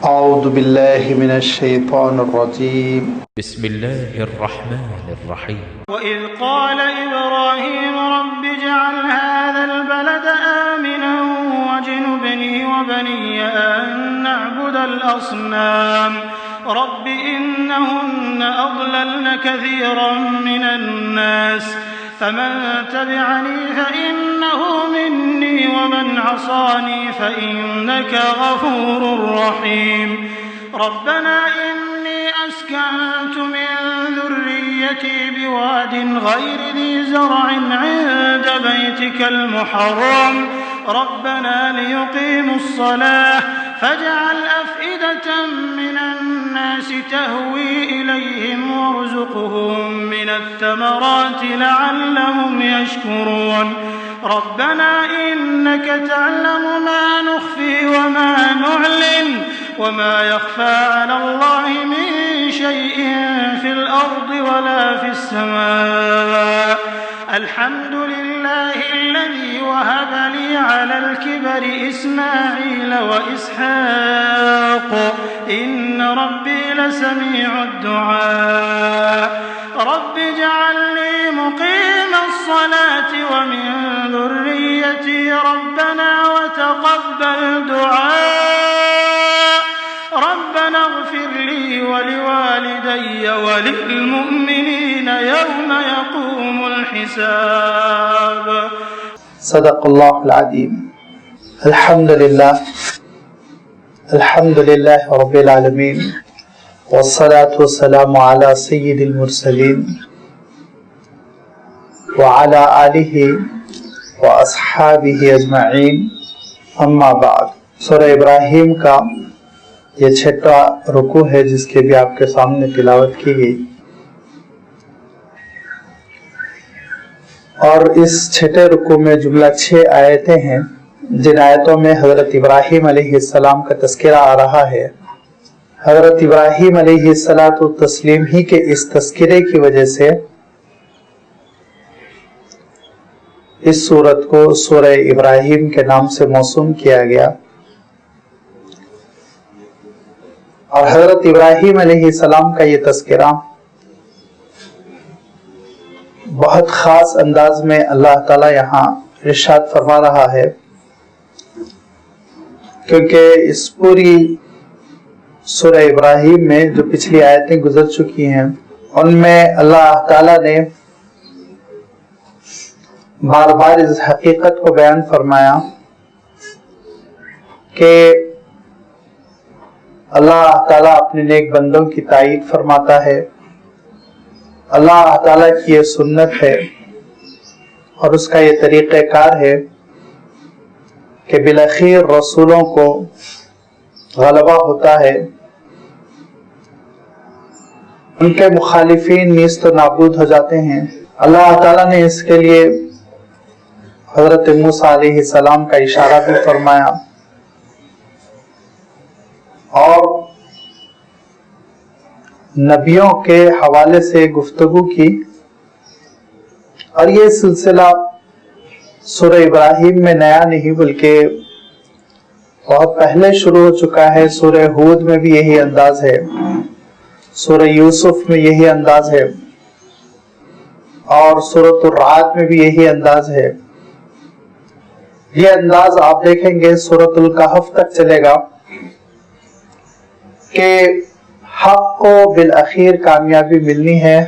اعوذ باللہ من الشیطان الرجیم بسم اللہ الرحمن الرحیم وَإِذْ قَالَ إِبْرَاهِيمُ رَبِّ اجْعَلْ هَذَا الْبَلَدَ آمِنًا وَاجْنُبْنِي وَبَنِيَّ أَن نَّعْبُدَ الْأَصْنَامَ رَبِّ إِنَّهُنَّ أَضْلَلْنَ كَثِيرًا مِّنَ النَّاسِ فَمَن تَبِعَنِي فَإِنَّهُ مِنِّي وَمَنْ عَصَانِي فَإِنَّكَ غَفُورٌ رَّحِيمٌ رَبَّنَا إِنِّي أَسْكَنتُ مِن ذُرِّيَّتِي بِوَادٍ غَيْرِ ذِي زَرْعٍ عِندَ بَيْتِكَ الْمُحَرَّمِ رَبَّنَا لِيُقِيمُوا الصَّلَاةَ فَاجْعَلْ أَفْئِدَةً مِّنَ النَّاسِ تَهْوِي إِلَيْهِمْ وَارْزُقْهُم مِّنَ الثَّمَرَاتِ لَعَلَّهُمْ يَشْكُرُونَ رَبَّنَا إِنَّكَ تَعْلَمُ مَا نُخْفِي وَمَا نُعْلِنُ وَمَا يَخْفَى عَلَى اللَّهِ مِن شَيْءٍ فِي الْأَرْضِ وَلَا فِي السَّمَاءِ الْحَمْدُ لِلَّهِ الَّذِي وَهَبَ لِي عَلَى الْكِبَرِ إِسْمَاعِيلَ وَإِسْحَاقَ إِنَّ رَبِّي لَسَمِيعُ الدُّعَاءِ رَبِّ اجْعَلْنِي مُقِيمَ الصَّلَاةِ وَمِن ذُرِّيَّتِي رَبَّنَا وَتَقَبَّلْ دُعَاءِ رَبَّنَا اغْفِرْ لِي وَلِوَالِدَيَّ وَلِلْمُؤْمِنِينَ يَوْمَ يَقُومُ الْحِسَابُ صدق اللہ العظیم۔ الحمد للہ رب العالمین والصلاة والسلام علی سید المرسلین وعلی آلہ واصحابہ اجمعین، اما بعد۔ سورہ ابراہیم کا یہ چھٹا رکوع ہے جس کے بھی آپ کے سامنے تلاوت کی گئی، اور اس چھٹے رکوع میں جملہ 6 آیتیں ہیں جن آیتوں میں حضرت ابراہیم علیہ السلام کا تذکرہ آ رہا ہے۔ حضرت ابراہیم علیہ السلام ہی کے اس تذکرے کی وجہ سے اس سورت کو سورہ ابراہیم کے نام سے موسوم کیا گیا، اور حضرت ابراہیم علیہ السلام کا یہ تذکرہ بہت خاص انداز میں اللہ تعالیٰ یہاں ارشاد فرما رہا ہے، کیونکہ اس پوری سورہ ابراہیم میں جو پچھلی آیتیں گزر چکی ہیں ان میں اللہ تعالیٰ نے بار بار اس حقیقت کو بیان فرمایا کہ اللہ تعالیٰ اپنے نیک بندوں کی تائید فرماتا ہے، اللہ تعالیٰ کی یہ سنت ہے اور اس کا یہ طریقہ کار ہے کہ بالآخر رسولوں کو غلبہ ہوتا ہے، ان کے مخالفین نیست و نابود ہو جاتے ہیں۔ اللہ تعالیٰ نے اس کے لیے حضرت موسیٰ علیہ السلام کا اشارہ بھی فرمایا اور نبیوں کے حوالے سے گفتگو کی، اور یہ سلسلہ سورہ ابراہیم میں نیا نہیں بلکہ بہت پہلے شروع ہو چکا ہے۔ سورہ ہود میں بھی یہی انداز ہے، سورہ یوسف میں یہی انداز ہے، اور سورۃ الرعد میں بھی یہی انداز ہے۔ یہ انداز آپ دیکھیں گے سورۃ الکہف تک چلے گا کہ حق کو بالآخر کامیابی ملنی ہے،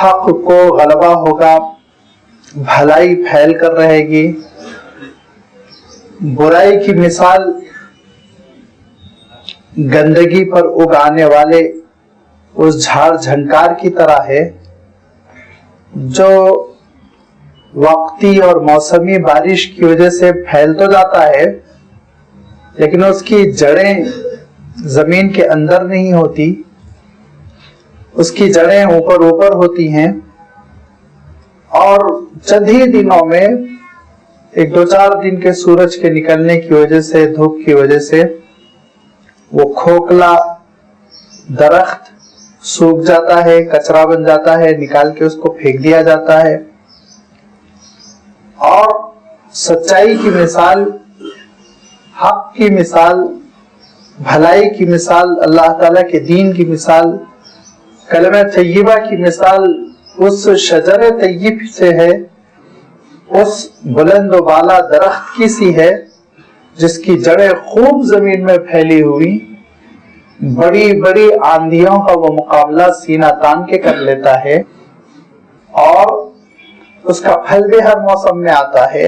حق کو غلبہ ہوگا، بھلائی پھیل کر رہے گی، برائی کی مثال گندگی پر اگانے والے اس جھاڑ جھنکار کی طرح ہے جو وقتی اور موسمی بارش کی وجہ سے پھیل تو جاتا ہے لیکن اس کی جڑیں زمین کے اندر نہیں ہوتی، اس کی جڑیں اوپر ہوتی ہیں، اور چند ہی دنوں میں 1-2-4 دن کے سورج کے نکلنے کی وجہ سے، دھوپ کی وجہ سے وہ کھوکھلا درخت سوکھ جاتا ہے، کچرا بن جاتا ہے، نکال کے اس کو پھینک دیا جاتا ہے۔ اور سچائی کی مثال حق کی مثال، بھلائی کی مثال، اللہ تعالیٰ کے دین کی مثال، کلمہ طیبہ کی مثال اس شجر طیب سے ہے، اس بلند و بالا درخت کی سی ہے جس کی جڑیں خوب زمین میں پھیلی ہوئی، بڑی بڑی آندھیوں کا وہ مقابلہ سینہ تان کے کر لیتا ہے، اور اس کا پھل بھی ہر موسم میں آتا ہے،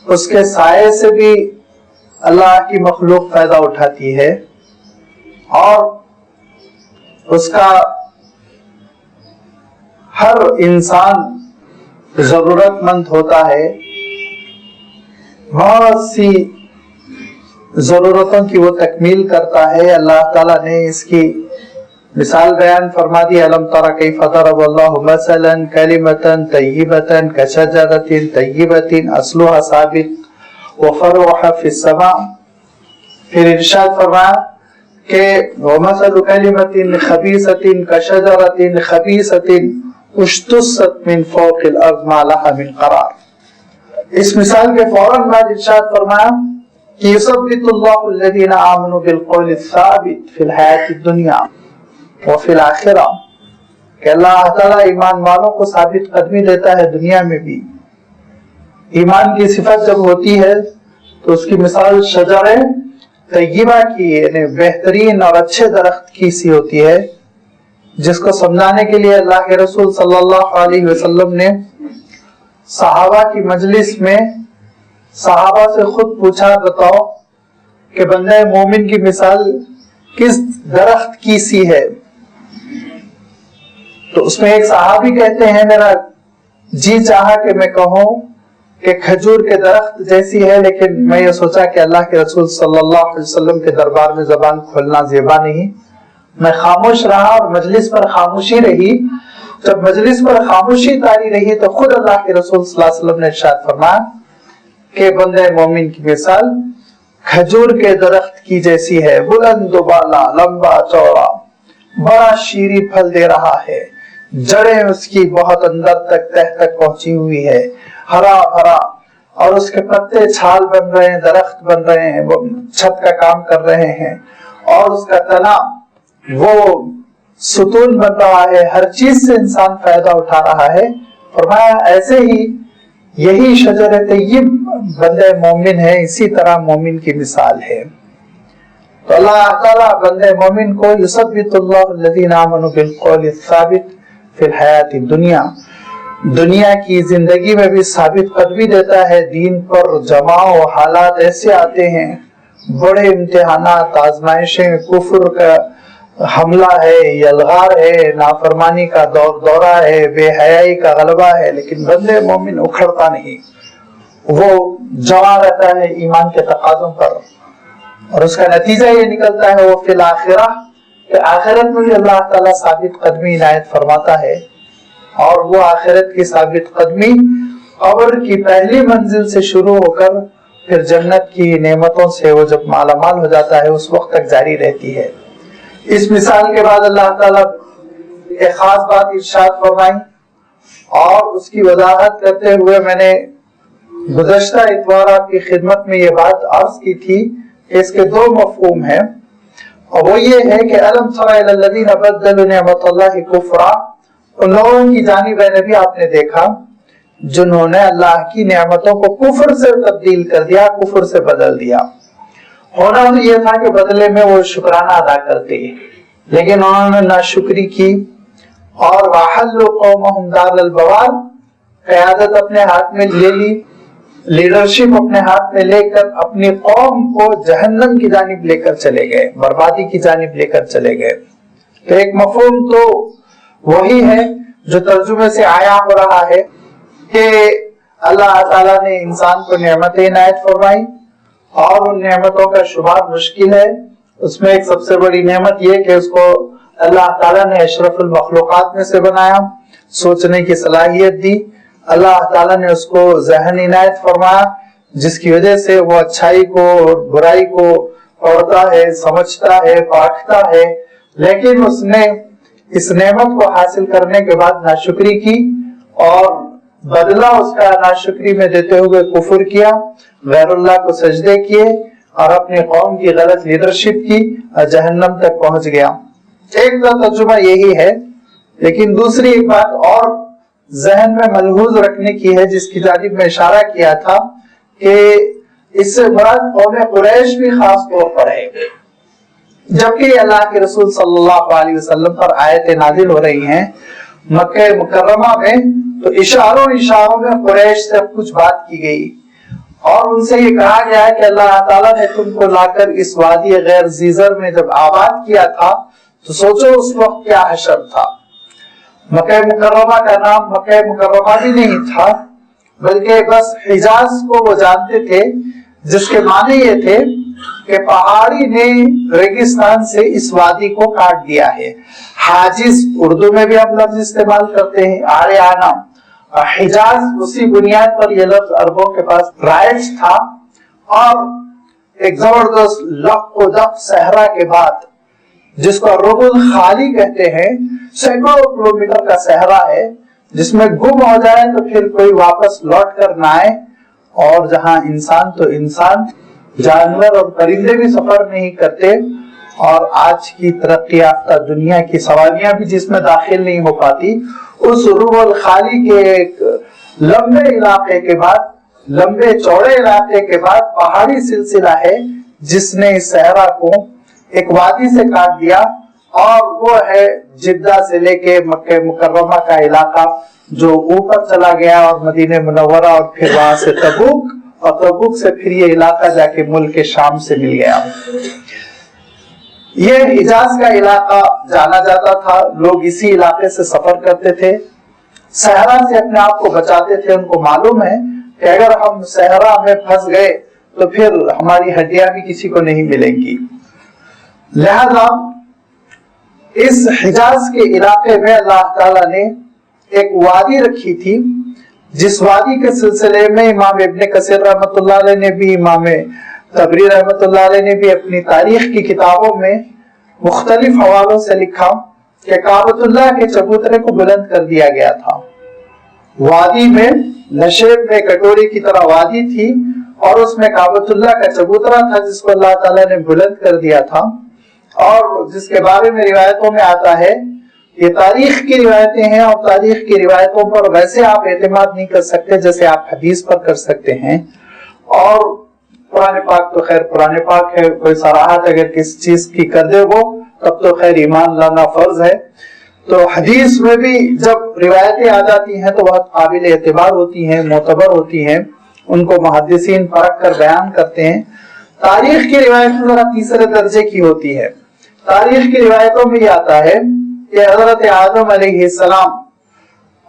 اس کے سائے سے بھی اللہ کی مخلوق فائدہ اٹھاتی ہے، اور اس کا ہر انسان ضرورت مند ہوتا ہے، بہت سی ضرورتوں کی وہ تکمیل کرتا ہے۔ اللہ تعالیٰ نے اس کی مثال بیان فرما دی، الم تر کیف ضرب اللہ مثلا کلمۃ طیبۃ کشجرۃ طیبۃ اصلها ثابت وفرعها فی السماء۔ پھر ارشاد فرمایا کہ ومثل کلمۃ خبیثۃ کشجرۃ خبیثۃ اجتثت من فوق الارض ما لها من قرار۔ اس مثال کے فوراً بعد ارشاد فرمایا کہ یثبت اللہ الذین آمنوا بالقول الثابت فی الحیاۃ الدنیا وفی الآخرہ، کہ اللہ تعالیٰ ایمان والوں کو ثابت قدمی دیتا ہے دنیا میں بھی۔ ایمان کی صفت جب ہوتی ہے تو اس کی مثال شجر طیبہ کی، یعنی بہترین اور اچھے درخت کی سی ہوتی ہے، جس کو سمجھانے کے لیے اللہ کے رسول صلی اللہ علیہ وسلم نے صحابہ کی مجلس میں صحابہ سے خود پوچھا، بتاؤ کہ بندہ مومن کی مثال کس درخت کی سی ہے؟ تو اس میں ایک صحابی کہتے ہیں میرا جی چاہا کہ میں کہوں کہ کھجور کے درخت جیسی ہے، لیکن میں یہ سوچا کہ اللہ کے رسول صلی اللہ علیہ وسلم کے دربار میں زبان کھولنا زیبا نہیں، میں خاموش رہا اور مجلس پر خاموشی رہی۔ جب مجلس پر خاموشی طاری رہی تو خود اللہ کے رسول صلی اللہ علیہ وسلم نے ارشاد فرمایا کہ بندہ مومن کی مثال کھجور کے درخت کی جیسی ہے، بلند و بالا، لمبا چوڑا، بڑا شیریں پھل دے رہا ہے، جڑیں اس کی بہت اندر تک تہ تک پہنچی ہوئی ہے، ہرا بھرا، اور اس کے پتے چھال بن رہے ہیں، درخت بن رہے ہیں، وہ چھت کا کام کر رہے ہیں، اور اس کا تنا وہ ستون بن رہا ہے، ہر چیز سے انسان فائدہ اٹھا رہا ہے۔ فرمایا ایسے ہی یہی شجر طیب بندہ مومن ہے، اسی طرح مومن کی مثال ہے۔ تو اللہ تعالیٰ بندہ مومن کو یثبت اللہ الذین آمنوا بالقول الثابت فی الحیات الدنیا، دنیا کی زندگی میں بھی ثابت قدمی دیتا ہے۔ دین پر جماع و حالات ایسے آتے ہیں، بڑے امتحانات، آزمائشیں، کفر کا حملہ ہے، یلغار ہے، نافرمانی کا دورہ ہے، بے حیائی کا غلبہ ہے، لیکن بندے مومن اکھڑتا نہیں، وہ جمع رہتا ہے ایمان کے تقاضوں پر، اور اس کا نتیجہ یہ نکلتا ہے وہ فی الآخرہ، کہ آخرت میں بھی اللہ تعالیٰ ثابت قدمی عنایت فرماتا ہے، اور وہ آخرت کی ثابت قدمی قبر کی پہلی منزل سے شروع ہو کر پھر جنت کی نعمتوں سے وہ جب مالا مال ہو جاتا ہے اس وقت تک جاری رہتی ہے۔ اس مثال کے بعد اللہ تعالیٰ ایک خاص بات ارشاد فرمائی، اور اس کی وضاحت کرتے ہوئے میں نے گزشتہ اتوار آپ کی خدمت میں یہ بات عرض کی تھی کہ اس کے دو مفہوم ہیں، اور وہ یہ ہے کہ الم تر الی الذین بدلوا نعمت اللہ کفرا، ان لوگوں کی جانب اے نبی آپ نے دیکھا جنہوں نے اللہ کی نعمتوں کو کفر سے تبدیل کر دیا، کفر سے بدل دیا۔ ہونا تو یہ تھا کہ بدلے میں وہ شکرانہ ادا کرتے، لیکن انہوں نے ناشکری کی، اور وَحَلُّوا قَوْمَهُمْ دَارَ الْبَوَارِ، قیادت اپنے ہاتھ میں لے لی، لیڈرشپ اپنے ہاتھ میں لے کر اپنی قوم کو جہنم کی جانب لے کر چلے گئے، بربادی کی جانب لے کر چلے گئے۔ تو ایک مفہوم تو وہی ہے جو ترجمے سے آیا ہو رہا ہے کہ اللہ تعالیٰ نے انسان کو نعمتیں عنایت فرمائی، اور ان نعمتوں کا شمار مشکل ہے۔ اس میں ایک سب سے بڑی نعمت یہ کہ اس کو اللہ تعالیٰ نے اشرف المخلوقات میں سے بنایا، سوچنے کی صلاحیت دی، اللہ تعالیٰ نے اس کو ذہن عنایت فرمایا جس کی وجہ سے وہ اچھائی کو اور برائی کو پڑھتا ہے، سمجھتا ہے، پرکھتا ہے، لیکن اس نے اس نعمت کو حاصل کرنے کے بعد ناشکری کی، اور بدلہ اس کا ناشکری میں دیتے ہوئے کفر کیا، غیر اللہ کو سجدے کیے، اور اپنی قوم کی غلط لیڈرشپ کی اور جہنم تک پہنچ گیا۔ ایک تو ترجمہ یہی ہے، لیکن دوسری ایک بات اور ذہن میں ملحوظ رکھنے کی ہے جس کی جانب میں اشارہ کیا تھا کہ اس سے مراد قوم قریش بھی خاص طور پر ہے، جبکہ اللہ کے رسول صلی اللہ علیہ وسلم پر آیتیں نازل ہو رہی ہیں مکہ مکرمہ میں، تو اشاروں میں قریش سے کچھ بات کی گئی اور ان سے یہ کہا گیا ہے کہ اللہ تعالیٰ نے تم کو لا کر اس وادی غیر زیزر میں جب آباد کیا تھا تو سوچو اس وقت کیا حشر تھا۔ مکہ مکرمہ کا نام مکہ مکرمہ بھی نہیں تھا، بلکہ بس حجاز کو وہ جانتے تھے، جس کے معنی یہ تھے کہ پہاڑی نے ریگستان سے اس وادی کو کاٹ دیا ہے۔ حاجز اردو میں بھی ہم لفظ استعمال کرتے ہیں، آریانہ، حجاز اسی بنیاد پر یہ لفظ عربوں کے پاس رائج تھا، اور ایک زبردست لق و دق صحرا کے بعد جس کو رب الخالی کہتے ہیں، سینکڑوں کلومیٹر کا صحرا ہے جس میں گم ہو جائے تو پھر کوئی واپس لوٹ کر نہ آئے، اور جہاں انسان تو انسان، جانور اور پرندے بھی سفر نہیں کرتے، اور آج کی ترقی یافتہ دنیا کی سواریاں بھی جس میں داخل نہیں ہو پاتی، اس رب الخالی کے ایک لمبے علاقے کے بعد، لمبے چوڑے علاقے کے بعد پہاڑی سلسلہ ہے جس نے اس صحرا کو ایک وادی سے کاٹ دیا، اور وہ ہے جدہ سے لے کے مکہ مکرمہ کا علاقہ جو اوپر چلا گیا اور مدینہ منورہ اور پھر وہاں سے تبوک، اور تبوک سے پھر یہ علاقہ جا کے ملک شام سے مل گیا۔ یہ حجاز کا علاقہ جانا جاتا تھا، لوگ اسی علاقے سے سفر کرتے تھے، صحرا سے اپنے آپ کو بچاتے تھے۔ ان کو معلوم ہے کہ اگر ہم صحرا میں پھنس گئے تو پھر ہماری ہڈیاں بھی کسی کو نہیں ملیں گی، لہذا اس حجاز کے علاقے میں اللہ تعالیٰ نے ایک وادی رکھی تھی، جس وادی کے سلسلے میں امام ابن کثیر رحمۃ اللہ علیہ نے بھی، امام طبری رحمۃ اللہ علیہ نے بھی اپنی تاریخ کی کتابوں میں مختلف حوالوں سے لکھا کہ کعبۃ اللہ کے چبوترے کو بلند کر دیا گیا تھا۔ وادی میں نشیب میں کٹوری کی طرح وادی تھی، اور اس میں کعبۃ اللہ کا چبوترا تھا جس کو اللہ تعالیٰ نے بلند کر دیا تھا، اور جس کے بارے میں روایتوں میں آتا ہے، یہ تاریخ کی روایتیں ہیں، اور تاریخ کی روایتوں پر ویسے آپ اعتماد نہیں کر سکتے جیسے آپ حدیث پر کر سکتے ہیں، اور قرآن پاک تو خیر قرآن پاک ہے، کوئی صراحت اگر کسی چیز کی کر دے وہ تب تو خیر ایمان لانا فرض ہے، تو حدیث میں بھی جب روایتیں آ جاتی ہیں تو بہت قابل اعتبار ہوتی ہیں، معتبر ہوتی ہیں، ان کو محدثین پرکھ کر بیان کرتے ہیں۔ تاریخ کی روایتیں ذرا تیسرے درجے کی ہوتی ہے۔ تاریخ کی روایتوں میں یہ آتا ہے کہ حضرت آدم علیہ السلام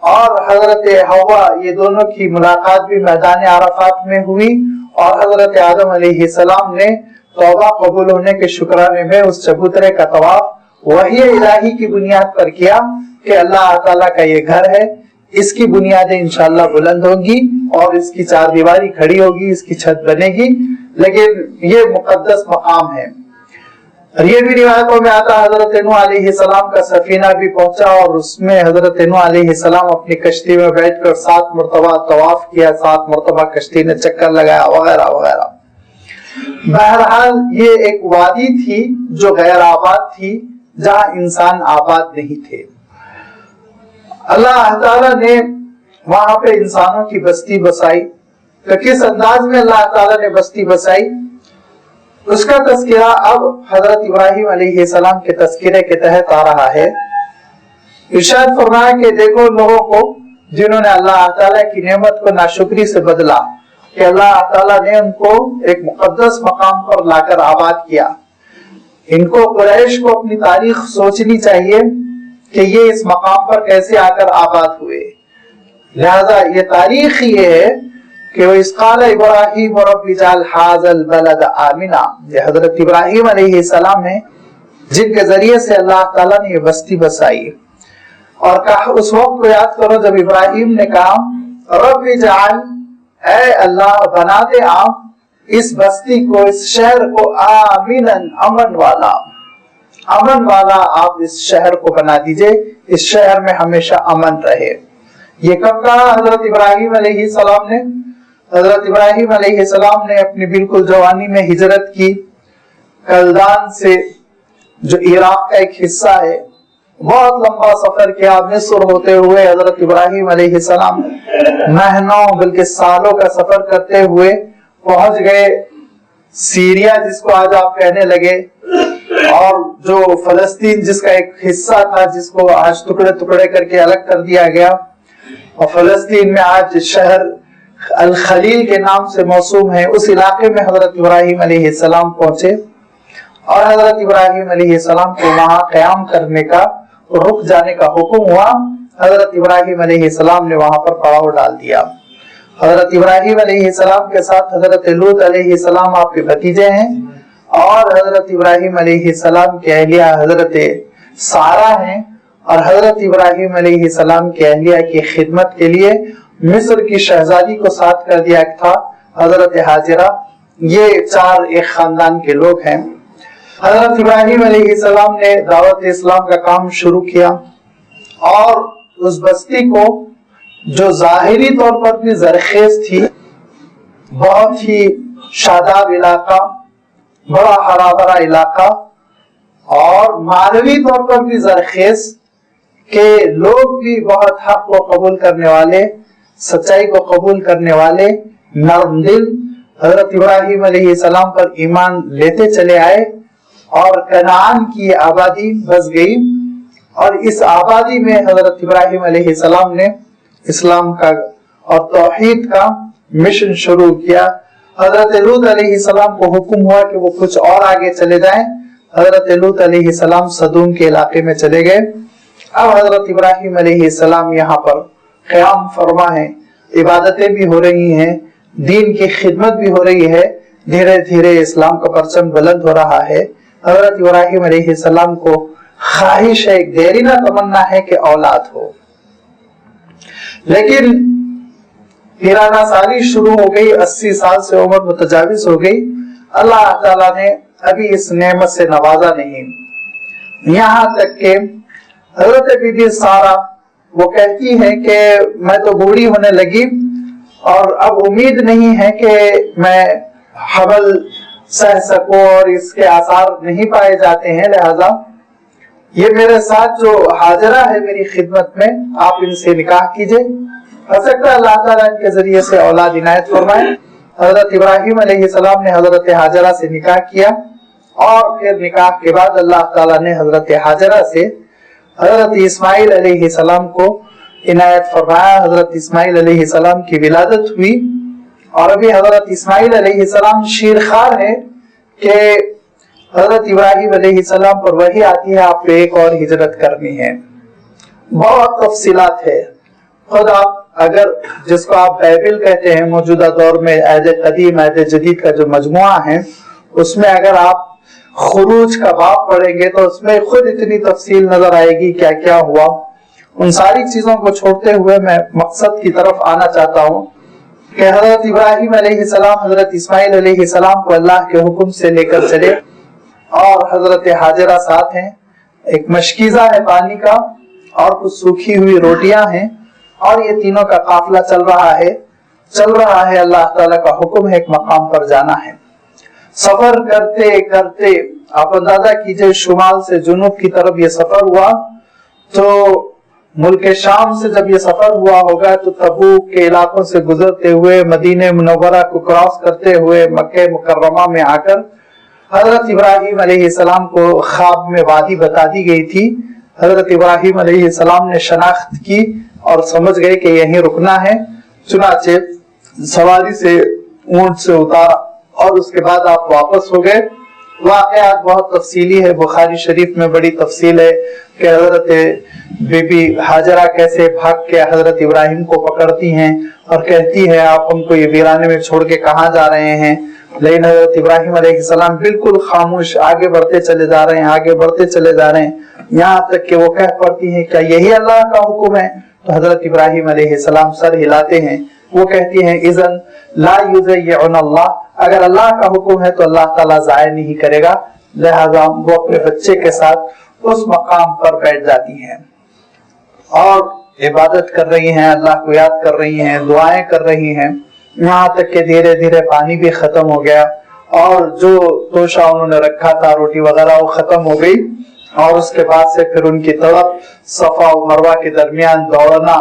اور حضرت حوا یہ دونوں کی ملاقات بھی میدان عرفات میں ہوئی، اور حضرت آدم علیہ السلام نے توبہ قبول ہونے کے شکرانے میں اس چبوترے کا طواف وحی الہی کی بنیاد پر کیا کہ اللہ تعالیٰ کا یہ گھر ہے، اس کی بنیادیں انشاءاللہ بلند ہوں گی اور اس کی چار دیواری کھڑی ہوگی، اس کی چھت بنے گی، لیکن یہ مقدس مقام ہے۔ اور یہ بھی روایتوں میں آتا حضرت نوح علیہ السلام کا سفینہ بھی پہنچا، اور اس میں حضرت نوح علیہ السلام اپنی کشتی میں بیٹھ کر 7 مرتبہ طواف کیا، 7 مرتبہ کشتی نے چکر لگایا وغیرہ وغیرہ۔ بہرحال یہ ایک وادی تھی جو غیر آباد تھی، جہاں انسان آباد نہیں تھے۔ اللہ تعالیٰ نے وہاں پہ انسانوں کی بستی بسائی، تو کس انداز میں اللہ تعالیٰ نے بستی بسائی اس کا تذکرہ اب حضرت ابراہیم علیہ السلام کے تذکرے کے تحت آ رہا ہے۔ ارشاد فرمایا کہ دیکھو لوگوں کو جنہوں نے اللہ تعالیٰ کی نعمت کو ناشکری سے بدلا، کہ اللہ تعالیٰ نے ان کو ایک مقدس مقام پر لا کر آباد کیا۔ ان کو قریش کو اپنی تاریخ سوچنی چاہیے کہ یہ اس مقام پر کیسے آ کر آباد ہوئے، لہذا یہ تاریخ یہ ہے کہ وہ اس قال ابراہیم رب اجعل ھذا البلد آمنا، یہ حضرت ابراہیم علیہ السلام ہیں جن کے ذریعے سے اللہ تعالیٰ نے یہ بستی بسائی، اور کہا اس وقت کو یاد کرو جب ابراہیم نے کہا رب اجعل، اے اللہ بنا دے آپ اس بستی کو، اس شہر کو آمنا، امن والا، امن والا آپ اس شہر کو بنا دیجئے، اس شہر میں ہمیشہ امن رہے۔ یہ کب کہا حضرت ابراہیم علیہ السلام نے؟ حضرت ابراہیم علیہ السلام نے اپنی بالکل جوانی میں ہجرت کی. کلدان سے جو عراق کا ایک حصہ ہے، بہت لمبا سفر کیا. مصر ہوتے ہوئے حضرت ابراہیم علیہ السلام مہینوں بلکہ سالوں کا سفر کرتے ہوئے پہنچ گئے سیریا، جس کو آج آپ کہنے لگے، اور جو فلسطین جس کا ایک حصہ تھا جس کو آج ٹکڑے ٹکڑے کر کے الگ کر دیا گیا، اور فلسطین میں آج شہر الخلیل کے نام سے موسوم ہے، اس علاقے میں حضرت ابراہیم علیہ السلام پہنچے. اور حضرت ابراہیم علیہ السلام کو وہاں قیام کرنے کا، رک جانے کا حکم ہوا. حضرت ابراہیم علیہ السلام نے وہاں پر پڑاؤ ڈال دیا. حضرت ابراہیم علیہ السلام کے ساتھ حضرت لوط علیہ السلام آپ کے بھتیجے ہیں، اور حضرت ابراہیم علیہ السلام کی اہلیہ حضرت سارہ ہیں، اور حضرت ابراہیم علیہ السلام کی اہلیہ کی خدمت کے لیے مصر کی شہزادی کو ساتھ کر دیا تھا حضرت ہاجرہ. یہ چار ایک خاندان کے لوگ ہیں. حضرت ابراہیم علیہ السلام نے دعوت اسلام کا کام شروع کیا، اور اس بستی کو جو ظاہری طور پر بھی زرخیز تھی، بہت ہی شاداب علاقہ، بڑا ہرا بھرا علاقہ، اور معنوی طور پر بھی زرخیز، کہ لوگ بھی بہت حق کو قبول کرنے والے، سچائی کو قبول کرنے والے، نرم دل، حضرت ابراہیم علیہ السلام پر ایمان لیتے چلے آئے. اور کنعان کی آبادی بس گئی، اور اس آبادی میں حضرت ابراہیم علیہ السلام نے اسلام کا اور توحید کا مشن شروع کیا. حضرت لوط علیہ السلام کو حکم ہوا کہ وہ کچھ اور آگے چلے جائیں. حضرت لوط علیہ السلام صدوم کے علاقے میں چلے گئے. اب حضرت ابراہیم علیہ السلام یہاں پر قیام فرما ہے، عبادتیں بھی ہو رہی ہیں، دین کی خدمت بھی ہو رہی ہے، دھیرے دھیرے اسلام کا پرچم بلند ہو رہا ہے. حضرت ابراہیم علیہ السلام کو خواہش ہے، ایک دیرینہ تمنا ہے کہ اولاد ہو، لیکن پیرانہ سالی شروع ہو گئی، 80 سال سے عمر متجاوز ہو گئی. اللہ تعالیٰ نے ابھی اس نعمت سے نوازا نہیں. یہاں تک کہ حضرت بی بی سارہ وہ کہتی ہے کہ میں تو بوڑھی ہونے لگی، اور اب امید نہیں ہے کہ میں حمل سہ سکوں، اور اس کے آثار نہیں پائے جاتے ہیں، لہذا یہ میرے ساتھ جو ہاجرہ ہے میری خدمت میں، آپ ان سے نکاح کیجئے. ہو سکتا ہے اللہ تعالیٰ ان کے ذریعے سے اولاد عنایت فرمائے. حضرت ابراہیم علیہ السلام نے حضرت ہاجرہ سے نکاح کیا، اور پھر نکاح کے بعد اللہ تعالیٰ نے حضرت ہاجرہ سے حضرت اسماعیل علیہ السلام کو عنایت فرمایا. حضرت اسماعیل علیہ السلام کی ولادت ہوئی، اور ابھی حضرت اسماعیل علیہ السلام شیرخوار ہے کہ حضرت ابراہیم علیہ السلام پر وحی آتی ہے آپ کو ایک اور ہجرت کرنی ہے. بہت تفصیلات ہے. خود آپ اگر جس کو آپ بائبل کہتے ہیں موجودہ دور میں، عہد قدیم عہد جدید کا جو مجموعہ ہے، اس میں اگر آپ خروج کا باب پڑھیں گے تو اس میں خود اتنی تفصیل نظر آئے گی کیا کیا ہوا. ان ساری چیزوں کو چھوڑتے ہوئے میں مقصد کی طرف آنا چاہتا ہوں کہ حضرت ابراہیم علیہ السلام حضرت اسماعیل علیہ السلام کو اللہ کے حکم سے لے کر چلے، اور حضرت ہاجرہ ساتھ ہیں. ایک مشکیزہ ہے پانی کا، اور کچھ سوکھی ہوئی روٹیاں ہیں، اور یہ تینوں کا قافلہ چل رہا ہے. اللہ تعالیٰ کا حکم ہے ایک مقام پر جانا ہے. سفر کرتے کرتے آپ اندازہ کیجئے شمال سے جنوب کی طرف یہ سفر ہوا، تو ملک شام سے جب یہ سفر ہوا ہوگا تو تبوک کے علاقوں سے گزرتے ہوئے مدینہ منورہ کو کراس کرتے ہوئے مکہ مکرمہ میں آ کر حضرت ابراہیم علیہ السلام کو خواب میں وادی بتا دی گئی تھی. حضرت ابراہیم علیہ السلام نے شناخت کی اور سمجھ گئے کہ یہیں رکنا ہے. چنانچہ سواری سے اونٹ سے اتارا، اور اس کے بعد آپ واپس ہو گئے. واقعات بہت تفصیلی ہے، بخاری شریف میں بڑی تفصیل ہے کہ حضرت بی بی ہاجرہ کیسے بھاگ کے حضرت ابراہیم کو پکڑتی ہیں اور کہتی ہے آپ ہم کو یہ ویرانے میں چھوڑ کے کہاں جا رہے ہیں. لیکن حضرت ابراہیم علیہ السلام بالکل خاموش آگے بڑھتے چلے جا رہے ہیں، یہاں تک کہ وہ کہہ پڑتی ہیں کیا یہی اللہ کا حکم ہے؟ تو حضرت ابراہیم علیہ السلام سر ہلاتے ہیں. وہ کہتی ہیں اذن لا یضیعن اللہ، اگر اللہ کا حکم ہے تو اللہ تعالیٰ ضائع نہیں کرے گا. لہذا وہ اپنے بچے کے ساتھ اس مقام پر بیٹھ جاتی ہیں اور عبادت کر رہی ہیں، اللہ کو یاد کر رہی ہیں، دعائیں کر رہی ہیں. یہاں تک کہ دھیرے دھیرے پانی بھی ختم ہو گیا اور جو توشہ انہوں نے رکھا تھا روٹی وغیرہ وہ ختم ہو گئی. اور اس کے بعد سے پھر ان کی طرف صفا و مروہ کے درمیان دوڑنا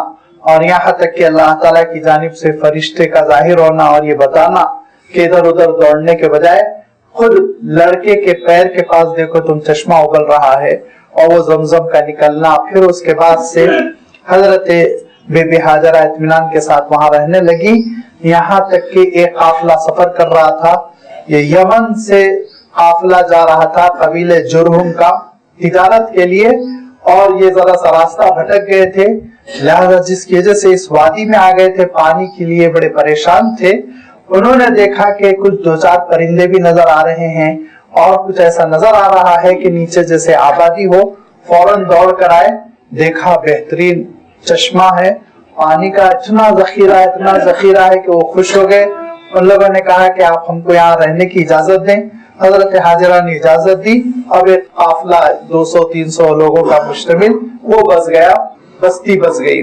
اور یہاں تک کہ اللہ تعالیٰ کی جانب سے فرشتے کا ظاہر ہونا اور یہ بتانا کہ ادھر ادھر دوڑنے کے بجائے خود لڑکے کے پیر کے پاس دیکھو تم چشمہ ابل رہا ہے اور وہ زمزم کا نکلنا. پھر اس کے بعد سے حضرت بی بی ہاجرہ اطمینان کے ساتھ وہاں رہنے لگی یہاں تک کہ ایک قافلہ سفر کر رہا تھا. یہ یمن سے قافلہ جا رہا تھا قبیلے جرہم کا تجارت کے لیے اور یہ ذرا سا راستہ بھٹک گئے تھے لہذا جس کی وجہ سے اس وادی میں آ گئے تھے پانی کے لیے بڑے پریشان تھے. انہوں نے دیکھا کہ کچھ دو چار پرندے بھی نظر آ رہے ہیں اور کچھ ایسا نظر آ رہا ہے کہ نیچے جیسے آبادی ہو. فوراً دوڑ کر آئے دیکھا بہترین چشمہ ہے پانی کا اتنا ذخیرہ ہے کہ وہ خوش ہو گئے. ان لوگوں نے کہا کہ آپ ہم کو یہاں رہنے کی اجازت دیں. حضرت حاجرہ نے اجازت دی. اب ایک قافلہ 200-300 لوگوں کا مشتمل وہ بس گیا بستی بس گئی.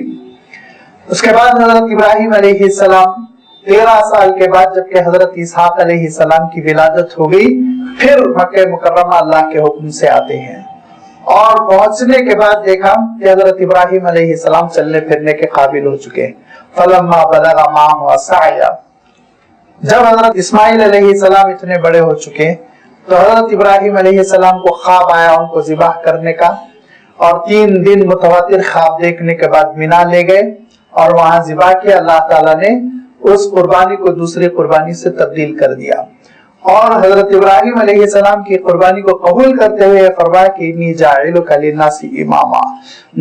اس کے بعد حضرت ابراہیم علیہ السلام 13 سال کے بعد جبکہ حضرت اسحاق علیہ السلام کی ولادت ہو گئی پھر مکہ مکرمہ اللہ کے حکم سے آتے ہیں اور پہنچنے کے بعد دیکھا کہ حضرت ابراہیم علیہ السلام چلنے پھرنے کے قابل ہو چکے. فلما بلغ معه السعي جب حضرت اسماعیل علیہ السلام اتنے بڑے ہو چکے تو حضرت ابراہیم علیہ السلام کو خواب آیا ان کو ذبح کرنے کا اور 3 دن متواتر خواب دیکھنے کے بعد مینا لے گئے اور وہاں ذبح کیا. اللہ تعالیٰ نے اس قربانی کو دوسری قربانی سے تبدیل کر دیا اور حضرت ابراہیم علیہ السلام کی قربانی کو قبول کرتے ہوئے فرمایا کہ انی جاعلک للناس اماما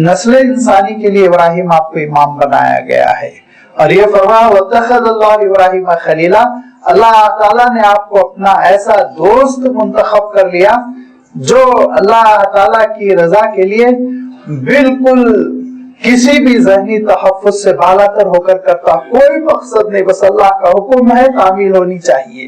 نسل انسانی کے لیے ابراہیم آپ کو امام بنایا گیا ہے. اور یہ فرمایا واتخذ اللہ ابراہیم خلیلا اللہ تعالیٰ نے آپ کو اپنا ایسا دوست منتخب کر لیا جو اللہ تعالیٰ کی رضا کے لیے بالکل کسی بھی ذہنی تحفظ سے بالا تر ہو کر کرتا کوئی مقصد نہیں بس اللہ کا حکم ہے تعمیل ہونی چاہیے.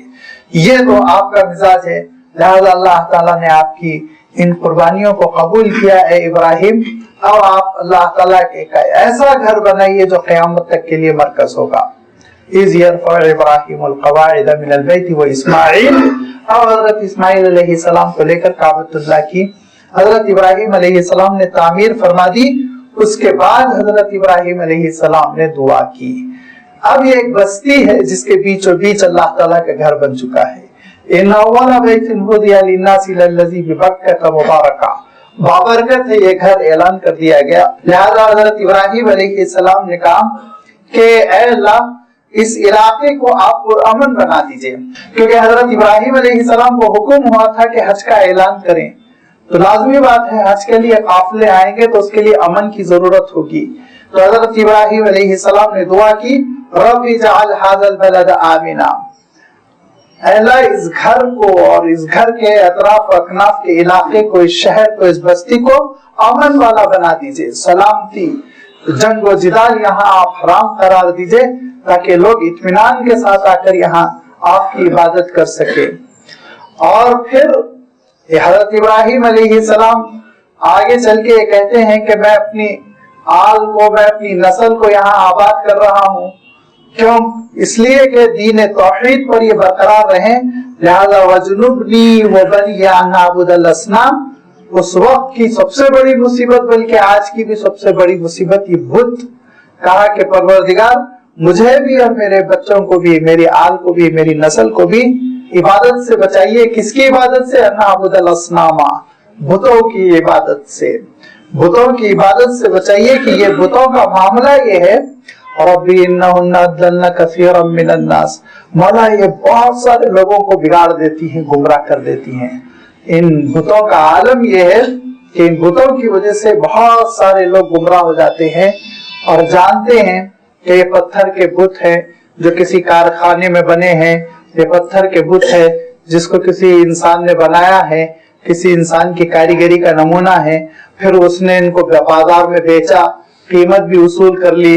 یہ تو آپ کا مزاج ہے لہذا اللہ تعالیٰ نے آپ کی ان قربانیوں کو قبول کیا اے ابراہیم. اب آپ اللہ تعالیٰ کے ایسا گھر بنائیے جو قیامت تک کے لیے مرکز ہوگا. اذ يرفع ابراہیم القواعد من البیت و اسماعیل اب حضرت اسماعیل علیہ السلام کو لے کر کعبۃ اللہ کی حضرت ابراہیم علیہ السلام نے تعمیر فرما دی. اس کے بعد حضرت ابراہیم علیہ السلام نے دعا کی. اب یہ ایک بستی ہے جس کے بیچوں بیچ اللہ تعالیٰ کا گھر بن چکا ہے. ان اول بیت وضع للناس للذی ببکۃ مبارکہ بابرکت ہے یہ گھر اعلان کر دیا گیا. لہذا حضرت ابراہیم علیہ السلام نے کہا کہ اے اللہ اس علاقے کو آپ پرامن بنا دیجئے کیونکہ حضرت ابراہیم علیہ السلام کو حکم ہوا تھا کہ حج کا اعلان کریں تو لازمی بات ہے حج کے لیے قافلے آئیں گے تو اس کے لیے امن کی ضرورت ہوگی. تو حضرت ابراہیم علیہ السلام نے دعا کی رب اجعل هذا البلد آمنا اے اللہ اس گھر کو اور اس گھر کے اطراف و اکناف کے علاقے کو اس شہر کو اس بستی کو امن والا بنا دیجئے. سلامتی جنگ و جدال یہاں آپ حرام قرار دیجئے تاکہ لوگ اطمینان کے ساتھ آ کر یہاں آپ کی عبادت کر سکے. اور پھر حضرت ابراہیم علیہ السلام آگے چل کے کہتے ہیں کہ میں اپنی آل کو میں اپنی نسل کو یہاں آباد کر رہا ہوں. کیوں؟ اس لیے کہ دین توحید پر یہ برقرار رہیں. لہذا وجنبنی وبنی ان نعبد الاصنام اس وقت کی سب سے بڑی مصیبت بلکہ آج کی بھی سب سے بڑی مصیبت یہ بت. کہا کہ پروردگار مجھے بھی اور میرے بچوں کو بھی میری آل کو بھی میری نسل کو بھی عبادت سے بچائیے. کس کی عبادت سے؟ نعبد الاصنام بتوں کی عبادت سے. بتوں کی عبادت سے بچائیے کہ یہ بتوں کا معاملہ یہ ہے ربی انہن اضللن کثیرا من الناس مولا یہ بہت سارے لوگوں کو بگاڑ دیتی ہیں گمراہ کر دیتی ہیں. ان بتوں کا عالم یہ ہے کہ ان بتوں کی وجہ سے بہت سارے لوگ گمراہ ہو جاتے ہیں اور جانتے ہیں کہ یہ پتھر کے بت ہیں جو کسی کارخانے میں بنے ہیں. یہ پتھر کے بت ہے جس کو کسی انسان نے بنایا ہے کسی انسان کی کاریگری کا نمونہ ہے. پھر اس نے ان کو بازار میں بیچا قیمت بھی وصول کر لی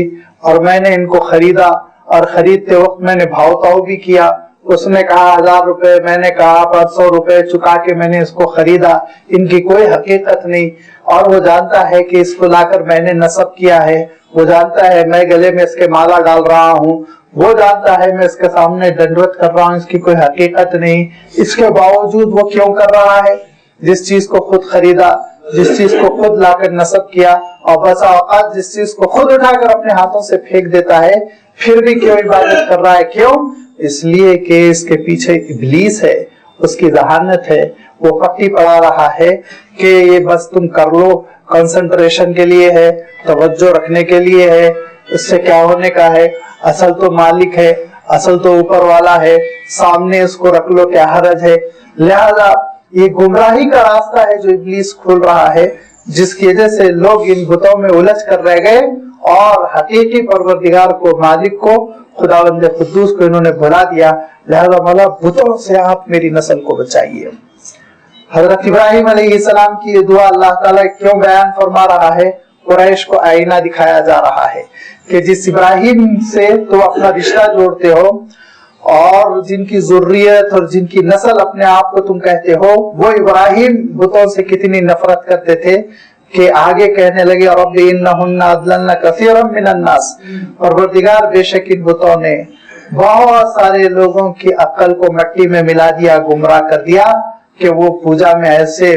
اور میں نے ان کو خریدا اور خریدتے وقت میں نے بھاؤ تاؤ بھی کیا. اس نے کہا 1000 روپے میں نے کہا 500 روپے چکا کے میں نے اس کو خریدا. ان کی کوئی حقیقت نہیں اور وہ جانتا ہے کہ اس کو لا کر میں نے نصب کیا ہے. وہ جانتا ہے میں گلے میں اس کے مالا ڈال رہا ہوں وہ جانتا ہے میں اس کے سامنے دنڈوت کر رہا ہوں، اس کی کوئی حقیقت نہیں، اس کے باوجود وہ کیوں کر رہا ہے؟ جس چیز کو خود خریدا، جس چیز کو خود لا کر نصب کیا، اور بسا اوقات جس چیز کو خود اٹھا کر اپنے ہاتھوں سے پھینک دیتا ہے، پھر بھی کیوں عبادت کر رہا ہے؟ کیوں؟ اس لیے کہ اس کے پیچھے ابلیس ہے، اس کی ذہانت ہے، وہ پٹی پڑا رہا ہے کہ یہ بس تم کر لو، کنسنٹریشن کے لیے ہے، توجہ رکھنے کے لیے ہے، اس سے کیا ہونے کا ہے، اصل تو مالک ہے، اصل تو اوپر والا ہے، سامنے اس کو رکھ لو، کیا حرج ہے؟ لہذا یہ گمراہی کا راستہ ہے جو ابلیس کھول رہا ہے، جس کی وجہ سے لوگ ان بتوں میں الجھ کر رہ گئے اور حقیقی پروردگار کو، مالک کو، خداوند قدوس کو انہوں نے بھلا دیا۔ لہذا مولا بتوں سے آپ میری نسل کو بچائیے۔ حضرت ابراہیم علیہ السلام کی یہ دعا اللہ تعالیٰ کیوں بیان فرما رہا ہے؟ قریش کو آئینہ دکھایا جا رہا ہے کہ جس ابراہیم سے تو اپنا رشتہ جوڑتے ہو اور جن کی ذریت اور جن کی نسل اپنے آپ کو تم کہتے ہو، وہ ابراہیم بتوں سے کتنی نفرت کرتے تھے کہ آگے کہنے لگے رب انہن اضللن کثیرا من الناس، پروردگار بے شک ان بتوں نے بہت سارے لوگوں کی عقل کو مٹی میں ملا دیا، گمراہ کر دیا کہ وہ پوجا میں ایسے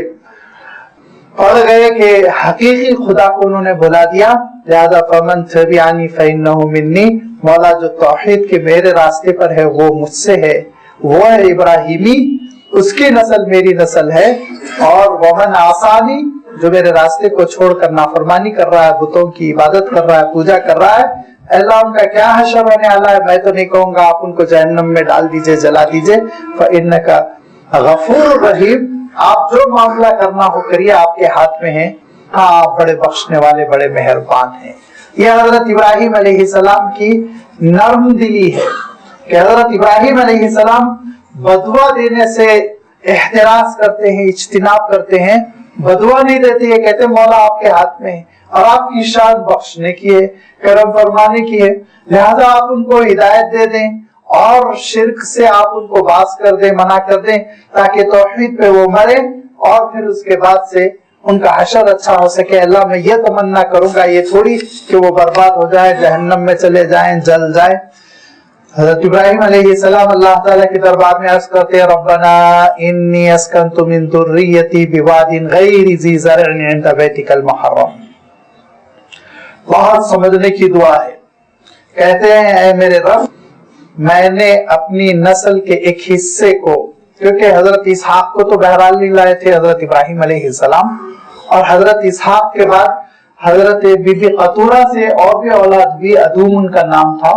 پڑ گئے کہ حقیقی خدا کو انہوں نے بھلا دیا۔ لہذا فمن تبعنی فانہ منی، مولا جو توحید کے میرے راستے پر ہے وہ مجھ سے ہے، وہ ہے ابراہیمی، اس کی نسل میری نسل ہے، اور ومن عصانی، جو میرے راستے کو چھوڑ کر نافرمانی کر رہا ہے، بتوں کی عبادت کر رہا ہے، پوجا کر رہا ہے، اللہ ان کا کیا حشر ہونے والا ہے؟ میں تو نہیں کہوں گا آپ ان کو جہنم میں ڈال دیجئے، جلا دیجئے، فإنک غفور رحیم، آپ جو معاملہ کرنا ہو کریے، آپ کے ہاتھ میں ہے، ہاں آپ بڑے بخشنے والے، بڑے مہربان ہیں۔ یہ حضرت ابراہیم علیہ السلام کی نرم دلی ہے کہ حضرت ابراہیم علیہ السلام بدعا دینے سے احتراز کرتے ہیں، اجتناب کرتے ہیں، بدعا نہیں دیتے، یہ کہتے ہیں مولا آپ کے ہاتھ میں ہے اور آپ کی شان بخشنے کی ہے، کرم فرمانے کی ہے، لہذا آپ ان کو ہدایت دے دیں اور شرک سے آپ ان کو باز کر دیں، منع کر دیں، تاکہ توحید پہ وہ مرے اور پھر اس کے بعد سے ان کا حشر اچھا ہو سکے۔ اللہ میں یہ تمنا کروں گا، یہ تھوڑی کہ وہ برباد ہو جائے، جہنم میں چلے جائیں، جل جائے۔ حضرت ابراہیم علیہ السلام اللہ تعالیٰ کے دربار میں عرض کرتے ہیں ربنا انی اسکنت من ذریتی بواد غیر ذی زرع عند بیتک المحرم۔ بہت سمجھنے کی دعا ہے۔ کہتے ہیں اے میرے رب، میں نے اپنی نسل کے ایک حصے کو، کیونکہ حضرت اسحاق کو تو بہرحال نہیں لائے تھے حضرت ابراہیم علیہ السلام، اور حضرت اسحاق کے بعد حضرت بی بی قطورہ سے اور بھی اولاد بھی، ادوم ان کا نام تھا،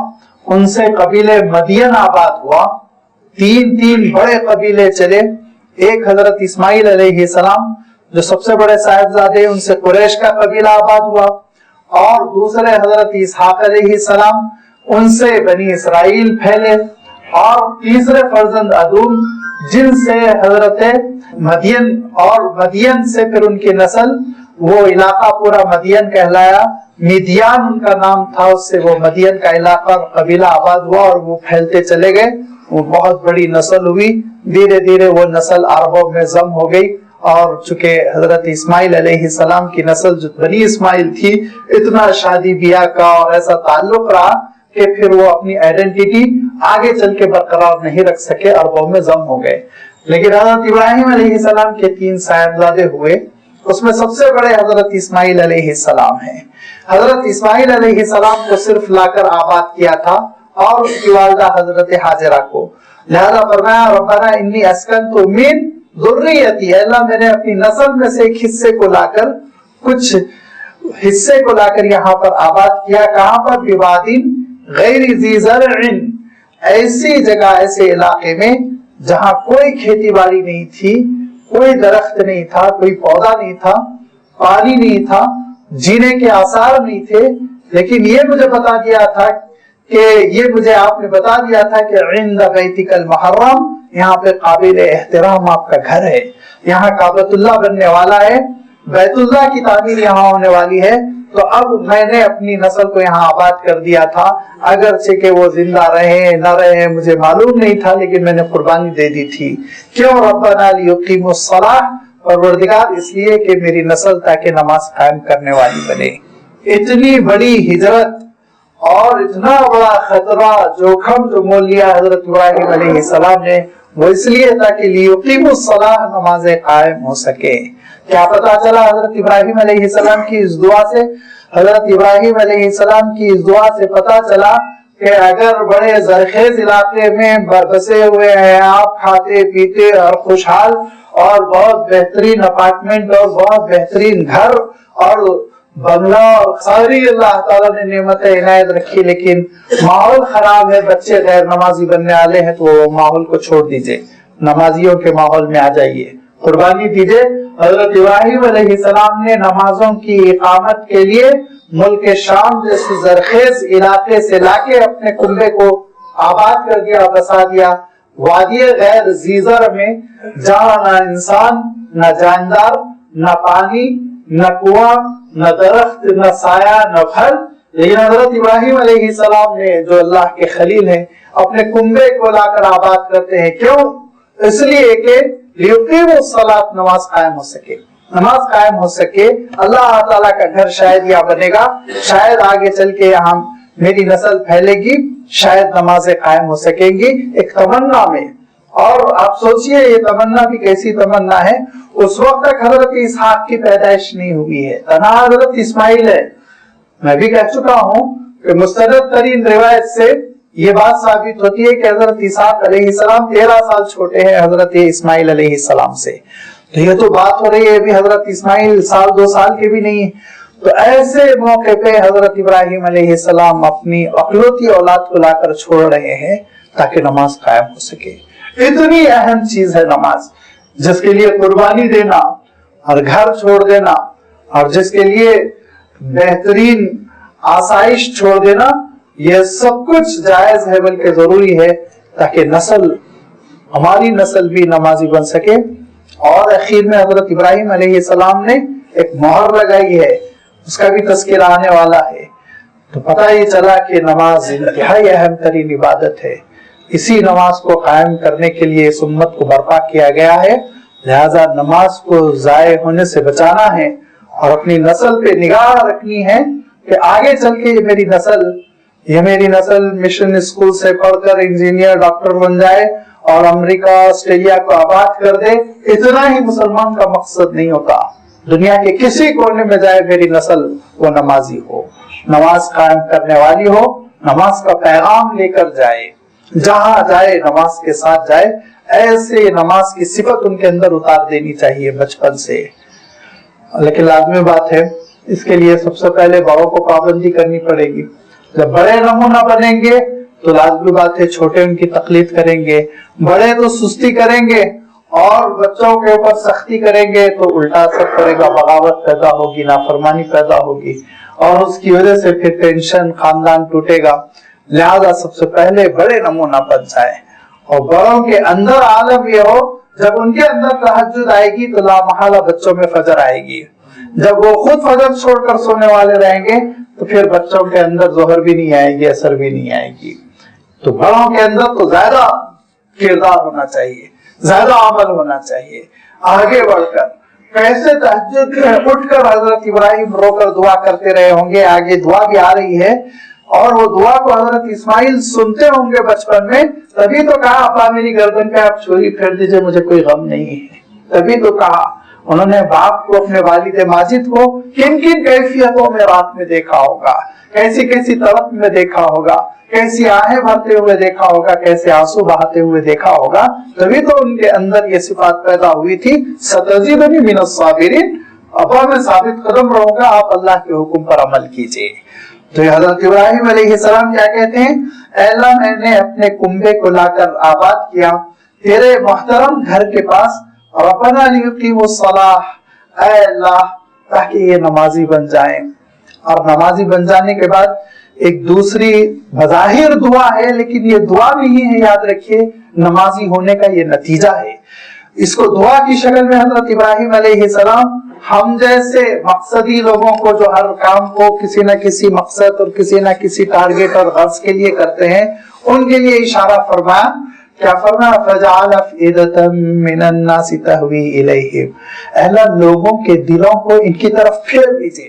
ان سے قبیلے مدین آباد ہوا، تین بڑے قبیلے چلے۔ ایک حضرت اسماعیل علیہ السلام جو سب سے بڑے صاحبزادے، ان سے قریش کا قبیلہ آباد ہوا، اور دوسرے حضرت اسحاق علیہ السلام، ان سے بنی اسرائیل پھیلے، اور تیسرے فرزند ادوم جن سے حضرت مدین، اور مدین سے پھر ان کی نسل، وہ علاقہ پورا مدین کہلایا، میدیان ان کا نام تھا، اس سے وہ مدین کا علاقہ قبیلہ آباد ہوا اور وہ پھیلتے چلے گئے، وہ بہت بڑی نسل ہوئی، دھیرے دھیرے وہ نسل عربوں میں ضم ہو گئی، اور چونکہ حضرت اسماعیل علیہ السلام کی نسل جو بنی اسماعیل تھی، اتنا شادی بیاہ کا اور ایسا تعلق رہا کہ پھر وہ اپنی آئیڈینٹی آگے چل کے برقرار نہیں رکھ سکے، عربوں میں ضم ہو گئے۔ لیکن حضرت ابراہیم علیہ السلام کے 3 صاحبزادے ہوئے، اس میں سب سے بڑے حضرت اسماعیل علیہ السلام ہیں۔ حضرت اسماعیل علیہ السلام کو صرف لا کر آباد کیا تھا، اور اس کی والدہ حضرت حاجرہ کو، لہذا فرمایا ربنا انی اسکنت من ذریتی، اللہ میں نے اپنی نسل میں سے ایک حصے کو لا کر، کچھ حصے کو لا کر یہاں پر آباد کیا، کہاں پر؟ بواد غیر ذی زرع، ایسی جگہ، ایسے علاقے میں جہاں کوئی کھیتی باڑی نہیں تھی، کوئی درخت نہیں تھا، کوئی پودا نہیں تھا، پانی نہیں تھا، جینے کے آثار نہیں تھے، لیکن یہ مجھے بتا دیا تھا کہ یہ مجھے آپ نے بتا دیا تھا کہ عند بیتک المحرم، یہاں پہ قابل احترام آپ کا گھر ہے، یہاں کعبۃ اللہ بننے والا ہے، بیت اللہ کی تعمیر یہاں ہونے والی ہے، تو اب میں نے اپنی نسل کو یہاں آباد کر دیا تھا، اگرچہ کہ وہ زندہ رہے نہ رہے مجھے معلوم نہیں تھا، لیکن میں نے قربانی دے دی تھی۔ کیوں؟ ربنا لیقیموا الصلاۃ، پروردگار اس لیے کہ میری نسل تاکہ نماز قائم کرنے والی بنے۔ اتنی بڑی ہجرت اور اتنا بڑا خطرہ جوخم جو مول لیا حضرت ابراہیم علیہ السلام نے، وہ اس لیے تاکہ لیقیموا الصلاۃ، نمازیں قائم ہو سکے۔ کیا پتا چلا حضرت ابراہیم علیہ السلام کی اس دعا سے؟ حضرت ابراہیم علیہ السلام کی اس دعا سے پتا چلا کہ اگر بڑے زرخیز علاقے میں بسے ہوئے ہیں آپ، کھاتے پیتے اور خوشحال، اور بہت بہترین اپارٹمنٹ اور بہت بہترین گھر اور بنگلہ اور ساری اللہ تعالیٰ نے نعمتیں عنایت رکھی، لیکن ماحول خراب ہے، بچے غیر نمازی بننے والے ہیں، تو وہ ماحول کو چھوڑ دیجئے، نمازیوں کے ماحول میں آ جائیے، قربانی دیجئے۔ حضرت ابراہیم علیہ السلام نے نمازوں کی اقامت کے لیے ملک شام جیسے زرخیز علاقے سے لا کے اپنے کنبے کو آباد کر دیا، بسا دیا، وادی غیر زیزر میں، جہاں نہ انسان، نہ جاندار، نہ پانی، نہ کنواں، نہ درخت، نہ سایہ، نہ پھل، لیکن حضرت ابراہیم علیہ السلام نے جو اللہ کے خلیل ہیں اپنے کنبے کو لا کر آباد کرتے ہیں۔ کیوں؟ اس لیے کہ لیقیموا الصلاۃ، نماز قائم ہو سکے، نماز قائم ہو سکے۔ اللہ تعالیٰ کا گھر شاید یہاں بنے گا، شاید آگے چل کے یہاں میری نسل پھیلے گی، شاید نمازیں قائم ہو سکیں گی، ایک تمنا میں۔ اور آپ سوچئے یہ تمنا بھی کیسی تمنا ہے، اس وقت تک حضرت اسحاق کی پیدائش نہیں ہوئی ہے، تنہا حضرت اسماعیل ہے۔ میں بھی کہہ چکا ہوں کہ مستند ترین روایت سے یہ بات ثابت ہوتی ہے کہ حضرت اسحاق علیہ السلام 13 سال چھوٹے ہیں حضرت اسماعیل علیہ السلام سے۔ تو یہ تو بات ہو رہی ہے ابھی حضرت اسماعیل 1-2 سال کے بھی نہیں، تو ایسے موقع پہ حضرت ابراہیم علیہ السلام اپنی اقلوتی اولاد کو لا کر چھوڑ رہے ہیں تاکہ نماز قائم ہو سکے۔ اتنی اہم چیز ہے نماز، جس کے لیے قربانی دینا اور گھر چھوڑ دینا اور جس کے لیے بہترین آسائش چھوڑ دینا، یہ سب کچھ جائز ہے بلکہ ضروری ہے تاکہ ہماری نسل بھی نمازی بن سکے۔ اور اخیر میں حضرت ابراہیم علیہ السلام نے ایک مہر لگائی ہے، اس کا بھی تذکرہ آنے والا ہے، تو پتہ یہ چلا کہ نماز انتہائی اہم ترین عبادت ہے۔ اسی نماز کو قائم کرنے کے لیے اس امت کو برپا کیا گیا ہے، لہذا نماز کو ضائع ہونے سے بچانا ہے اور اپنی نسل پہ نگاہ رکھنی ہے کہ آگے چل کے یہ میری نسل مشن اسکول سے پڑھ کر انجینئر، ڈاکٹر بن جائے اور امریکہ، آسٹریلیا کو آباد کر دے۔ اتنا ہی مسلمان کا مقصد نہیں ہوتا، دنیا کے کسی کونے میں جائے میری نسل وہ نمازی ہو، نماز قائم کرنے والی ہو، نماز کا پیغام لے کر جائے، جہاں جائے نماز کے ساتھ جائے۔ ایسے نماز کی صفت ان کے اندر اتار دینی چاہیے بچپن سے۔ لیکن لازمی بات ہے اس کے لیے سب سے پہلے بڑوں کو پابندی کرنی پڑے گی۔ جب بڑے نمونہ بنیں گے تو لازمی بات ہے چھوٹے ان کی تقلید کریں گے، بڑے تو سستی کریں گے اور بچوں کے اوپر سختی کریں گے تو الٹا اثر پڑے گا، بغاوت پیدا ہوگی، نافرمانی پیدا ہوگی اور اس کی وجہ سے پھر ٹینشن، خاندان ٹوٹے گا۔ لہذا سب سے پہلے بڑے نمونہ بن جائے اور بڑوں کے اندر عالم یہ ہو، جب ان کے اندر تہجد آئے گی تو لامحالہ بچوں میں فجر آئے گی۔ جب وہ خود فجر چھوڑ کر سونے والے رہیں گے تو پھر بچوں کے اندر ظہر بھی نہیں آئے گی، اثر بھی نہیں آئے گی۔ تو بڑوں کے اندر تو زیادہ کردار ہونا چاہیے، زیادہ عمل ہونا چاہیے۔ آگے بڑھ کر کیسے تہجد میں اٹھ کر حضرت ابراہیم رو کر دعا کرتے رہے ہوں گے، آگے دعا بھی آ رہی ہے، اور وہ دعا کو حضرت اسماعیل سنتے ہوں گے بچپن میں، تبھی تو کہا ابا میری گردن پہ آپ چھری پھیر دیجئے، مجھے کوئی غم نہیں ہے۔ تبھی تو کہا انہوں نے باپ کو، اپنے والد ماجد کو کن کن کیفیتوں میں رات میں دیکھا ہوگا، کیسی کیسی طرف میں دیکھا ہوگا، کیسی آہیں بھرتے ہوئے دیکھا ہوگا، کیسے آنسو بہاتے ہوئے دیکھا ہوگا، تبھی تو ان کے اندر یہ صفات پیدا ہوئی تھی، ستزیدنی من الصابرین، ابا میں ثابت قدم رہوں گا، آپ اللہ کے حکم پر عمل کیجئے۔ تو حضرت ابراہیم علیہ السلام کیا کہتے ہیں؟ اے اللہ میں نے اپنے کنبے کو لا کر آباد کیا تیرے محترم گھر کے پاس، ربنا لیقیموا الصلاۃ، اے اللہ تاکہ یہ نمازی بن جائیں۔ اور نمازی بن جانے کے بعد ایک دوسری بظاہر دعا ہے، لیکن یہ دعا نہیں ہے، یاد رکھیے نمازی ہونے کا یہ نتیجہ ہے۔ اس کو دعا کی شکل میں حضرت ابراہیم علیہ السلام ہم جیسے مقصدی لوگوں کو جو ہر کام کو کسی نہ کسی مقصد اور کسی نہ کسی ٹارگٹ اور غرض کے لیے کرتے ہیں، ان کے لیے اشارہ فرمایا۔ کیا فرمایا؟ فَجَعَلَ أَفْئِدَةً مِّنَ النَّاسِ تَهْوِي إِلَيْهِمْ، اے اللہ لوگوں کے دلوں کو ان کی طرف پھیر دیجئے۔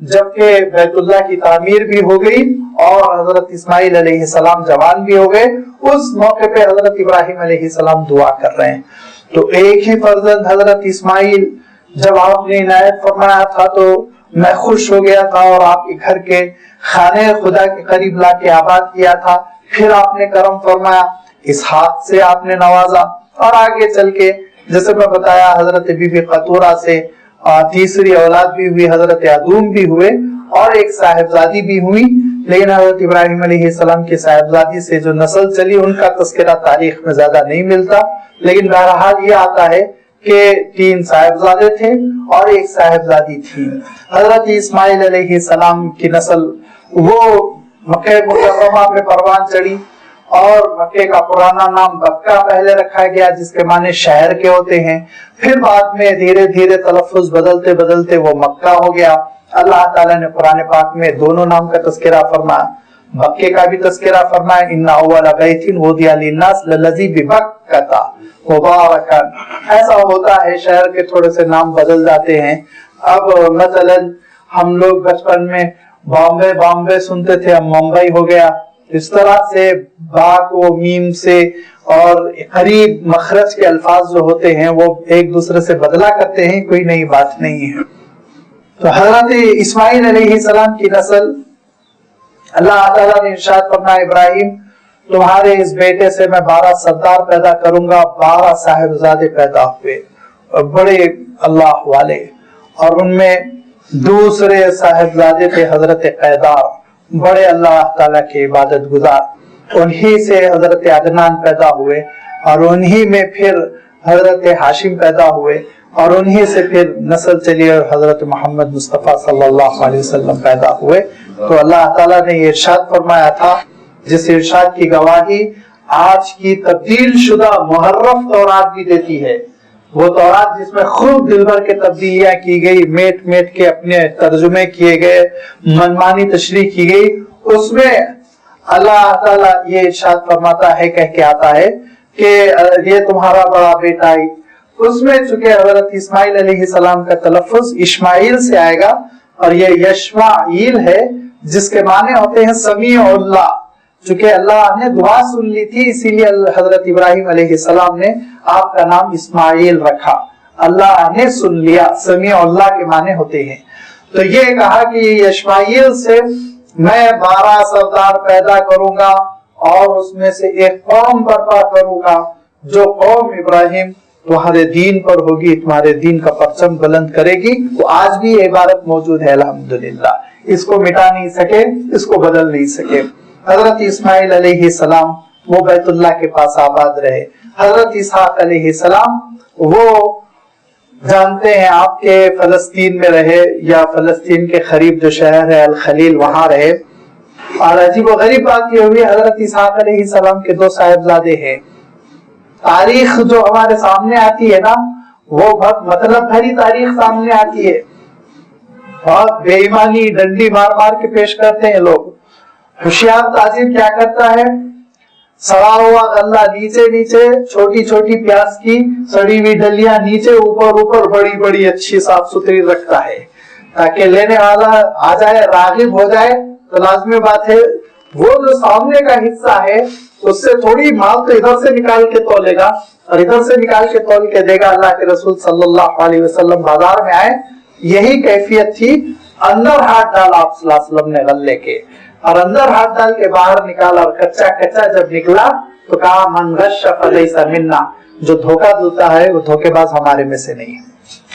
جبکہ بیت اللہ کی تعمیر بھی ہو گئی اور حضرت اسماعیل علیہ السلام جوان بھی ہو گئے، اس موقع پہ حضرت ابراہیم علیہ السلام دعا کر رہے ہیں۔ تو ایک ہی فرزند حضرت اسماعیل، جب آپ نے عنایت فرمایا تھا تو میں خوش ہو گیا تھا اور آپ کے گھر کے خانے خدا کے قریب لا کے آباد کیا تھا، پھر آپ نے کرم فرمایا، اسحاق سے آپ نے نوازا، اور آگے چل کے جیسے میں بتایا حضرت بی بی قطورہ سے تیسری اولاد بھی ہوئی، حضرت ادوم بھی ہوئے اور ایک صاحبزادی بھی ہوئی، لیکن حضرت ابراہیم علیہ السلام کی صاحبزادی سے جو نسل چلی ان کا تذکرہ تاریخ میں زیادہ نہیں ملتا، لیکن بہرحال یہ آتا ہے کہ 3 صاحبزادے تھے اور ایک صاحبزادی تھی۔ حضرت اسماعیل علیہ السلام کی نسل وہ مکہ مکرمہ میں پروان چڑھی، اور مکے کا پرانا نام بکہ پہلے رکھا گیا جس کے معنی شہر کے ہوتے ہیں، پھر بعد میں دھیرے دھیرے تلفظ بدلتے بدلتے وہ مکہ ہو گیا۔ اللہ تعالیٰ نے قرآن پاک میں دونوں نام کا تذکرہ فرمایا، مکے کا بھی تذکرہ فرمایا، ان اول بیت وضع للناس للذی ببکہ مبارکا۔ ایسا ہوتا ہے شہر کے تھوڑے سے نام بدل جاتے ہیں۔ اب مثلا ہم لوگ بچپن میں بامبے سنتے تھے، اب ممبئی ہو گیا، اس طرح سے با کو میم سے اور قریب مخرج کے الفاظ جو ہوتے ہیں وہ ایک دوسرے سے بدلا کرتے ہیں، کوئی نئی بات نہیں ہے۔ تو حضرت اسماعیل علیہ السلام کی نسل، اللہ تعالیٰ نے ارشاد فرمایا، ابراہیم تمہارے اس بیٹے سے میں 12 سردار پیدا کروں گا۔ 12 صاحبزادے پیدا ہوئے اور بڑے اللہ والے، اور ان میں دوسرے صاحبزادے تھے حضرت قیدار، بڑے اللہ تعالیٰ کے عبادت گزار، انہی سے حضرت عدنان پیدا ہوئے، اور انہی میں پھر حضرت ہاشم پیدا ہوئے، اور انہی سے پھر نسل چلی اور حضرت محمد مصطفیٰ صلی اللہ علیہ وسلم پیدا ہوئے۔ تو اللہ تعالیٰ نے یہ ارشاد فرمایا تھا، جس ارشاد کی گواہی آج کی تبدیل شدہ محرف تورات بھی دیتی ہے، وہ تورات جس میں خوب دل بھر کے تبدیلیاں کی گئی، میٹ کے اپنے ترجمے کیے گئے، منمانی تشریح کی گئی، اس میں اللہ تعالیٰ یہ ارشاد فرماتا ہے، کہہ کے آتا ہے کہ یہ تمہارا بڑا بیٹا ہی، اس میں چونکہ حضرت اسماعیل علیہ السلام کا تلفظ اسماعیل سے آئے گا، اور یہ یشمعیل ہے جس کے معنی ہوتے ہیں سمیع اللہ، چونکہ اللہ نے دعا سن لی تھی اسی لیے حضرت ابراہیم علیہ السلام نے آپ کا نام اسماعیل رکھا، اللہ نے سن لیا، سمیع اللہ کے معنی ہوتے ہیں۔ تو یہ کہا کہ یشمعیل سے میں 12 سردار پیدا کروں گا اور اس میں سے ایک قوم برپا کروں گا، جو قوم ابراہیم تمہارے دین پر ہوگی، تمہارے دین کا پرچم بلند کرے گی۔ وہ آج بھی یہ عبارت موجود ہے الحمدللہ، اس کو مٹا نہیں سکے، اس کو بدل نہیں سکے۔ حضرت اسماعیل علیہ السلام وہ بیت اللہ کے پاس آباد رہے، حضرت اسحاق علیہ السلام وہ جانتے ہیں آپ کے فلسطین میں رہے، یا فلسطین کے قریب جو شہر ہے الخلیل وہاں رہے، اور عجیب و غریب بات یہ ہوئی حضرت اسحاق علیہ السلام کے 2 صاحبزادے ہیں۔ تاریخ جو ہمارے سامنے آتی ہے نا، وہ بہت مطلب بھری تاریخ سامنے آتی ہے، بہت بے ایمانی ڈنڈی مار مار کے پیش کرتے ہیں لوگ۔ ہوشیار تاجر کیا کرتا ہے، سڑا ہوا غلہ نیچے نیچے، چھوٹی چھوٹی پیاز کی سڑی ہوئی ڈلیاں نیچے، اوپر اوپر بڑی بڑی اچھی صاف ستھری رکھتا ہے، تاکہ لینے والا آ جائے، راغب ہو جائے تو لازمی بات ہے وہ جو سامنے کا حصہ ہے اس سے تھوڑی مال تو ادھر سے نکال کے تولے گا اور ادھر سے نکال کے تول کے دے گا۔ اللہ کے رسول صلی اللہ علیہ وسلم بازار میں آئے، یہی کیفیت تھی، اندر ہاتھ ڈالا آپ صلی اللہ علیہ وسلم نے غلے کے، اور اندر ہاتھ ڈال کے باہر نکالا، اور کچا کچا جب نکلا تو کہا من غش فلیس منا، جو دھوکہ دیتا ہے وہ دھوکے باز ہمارے میں سے نہیں ہے،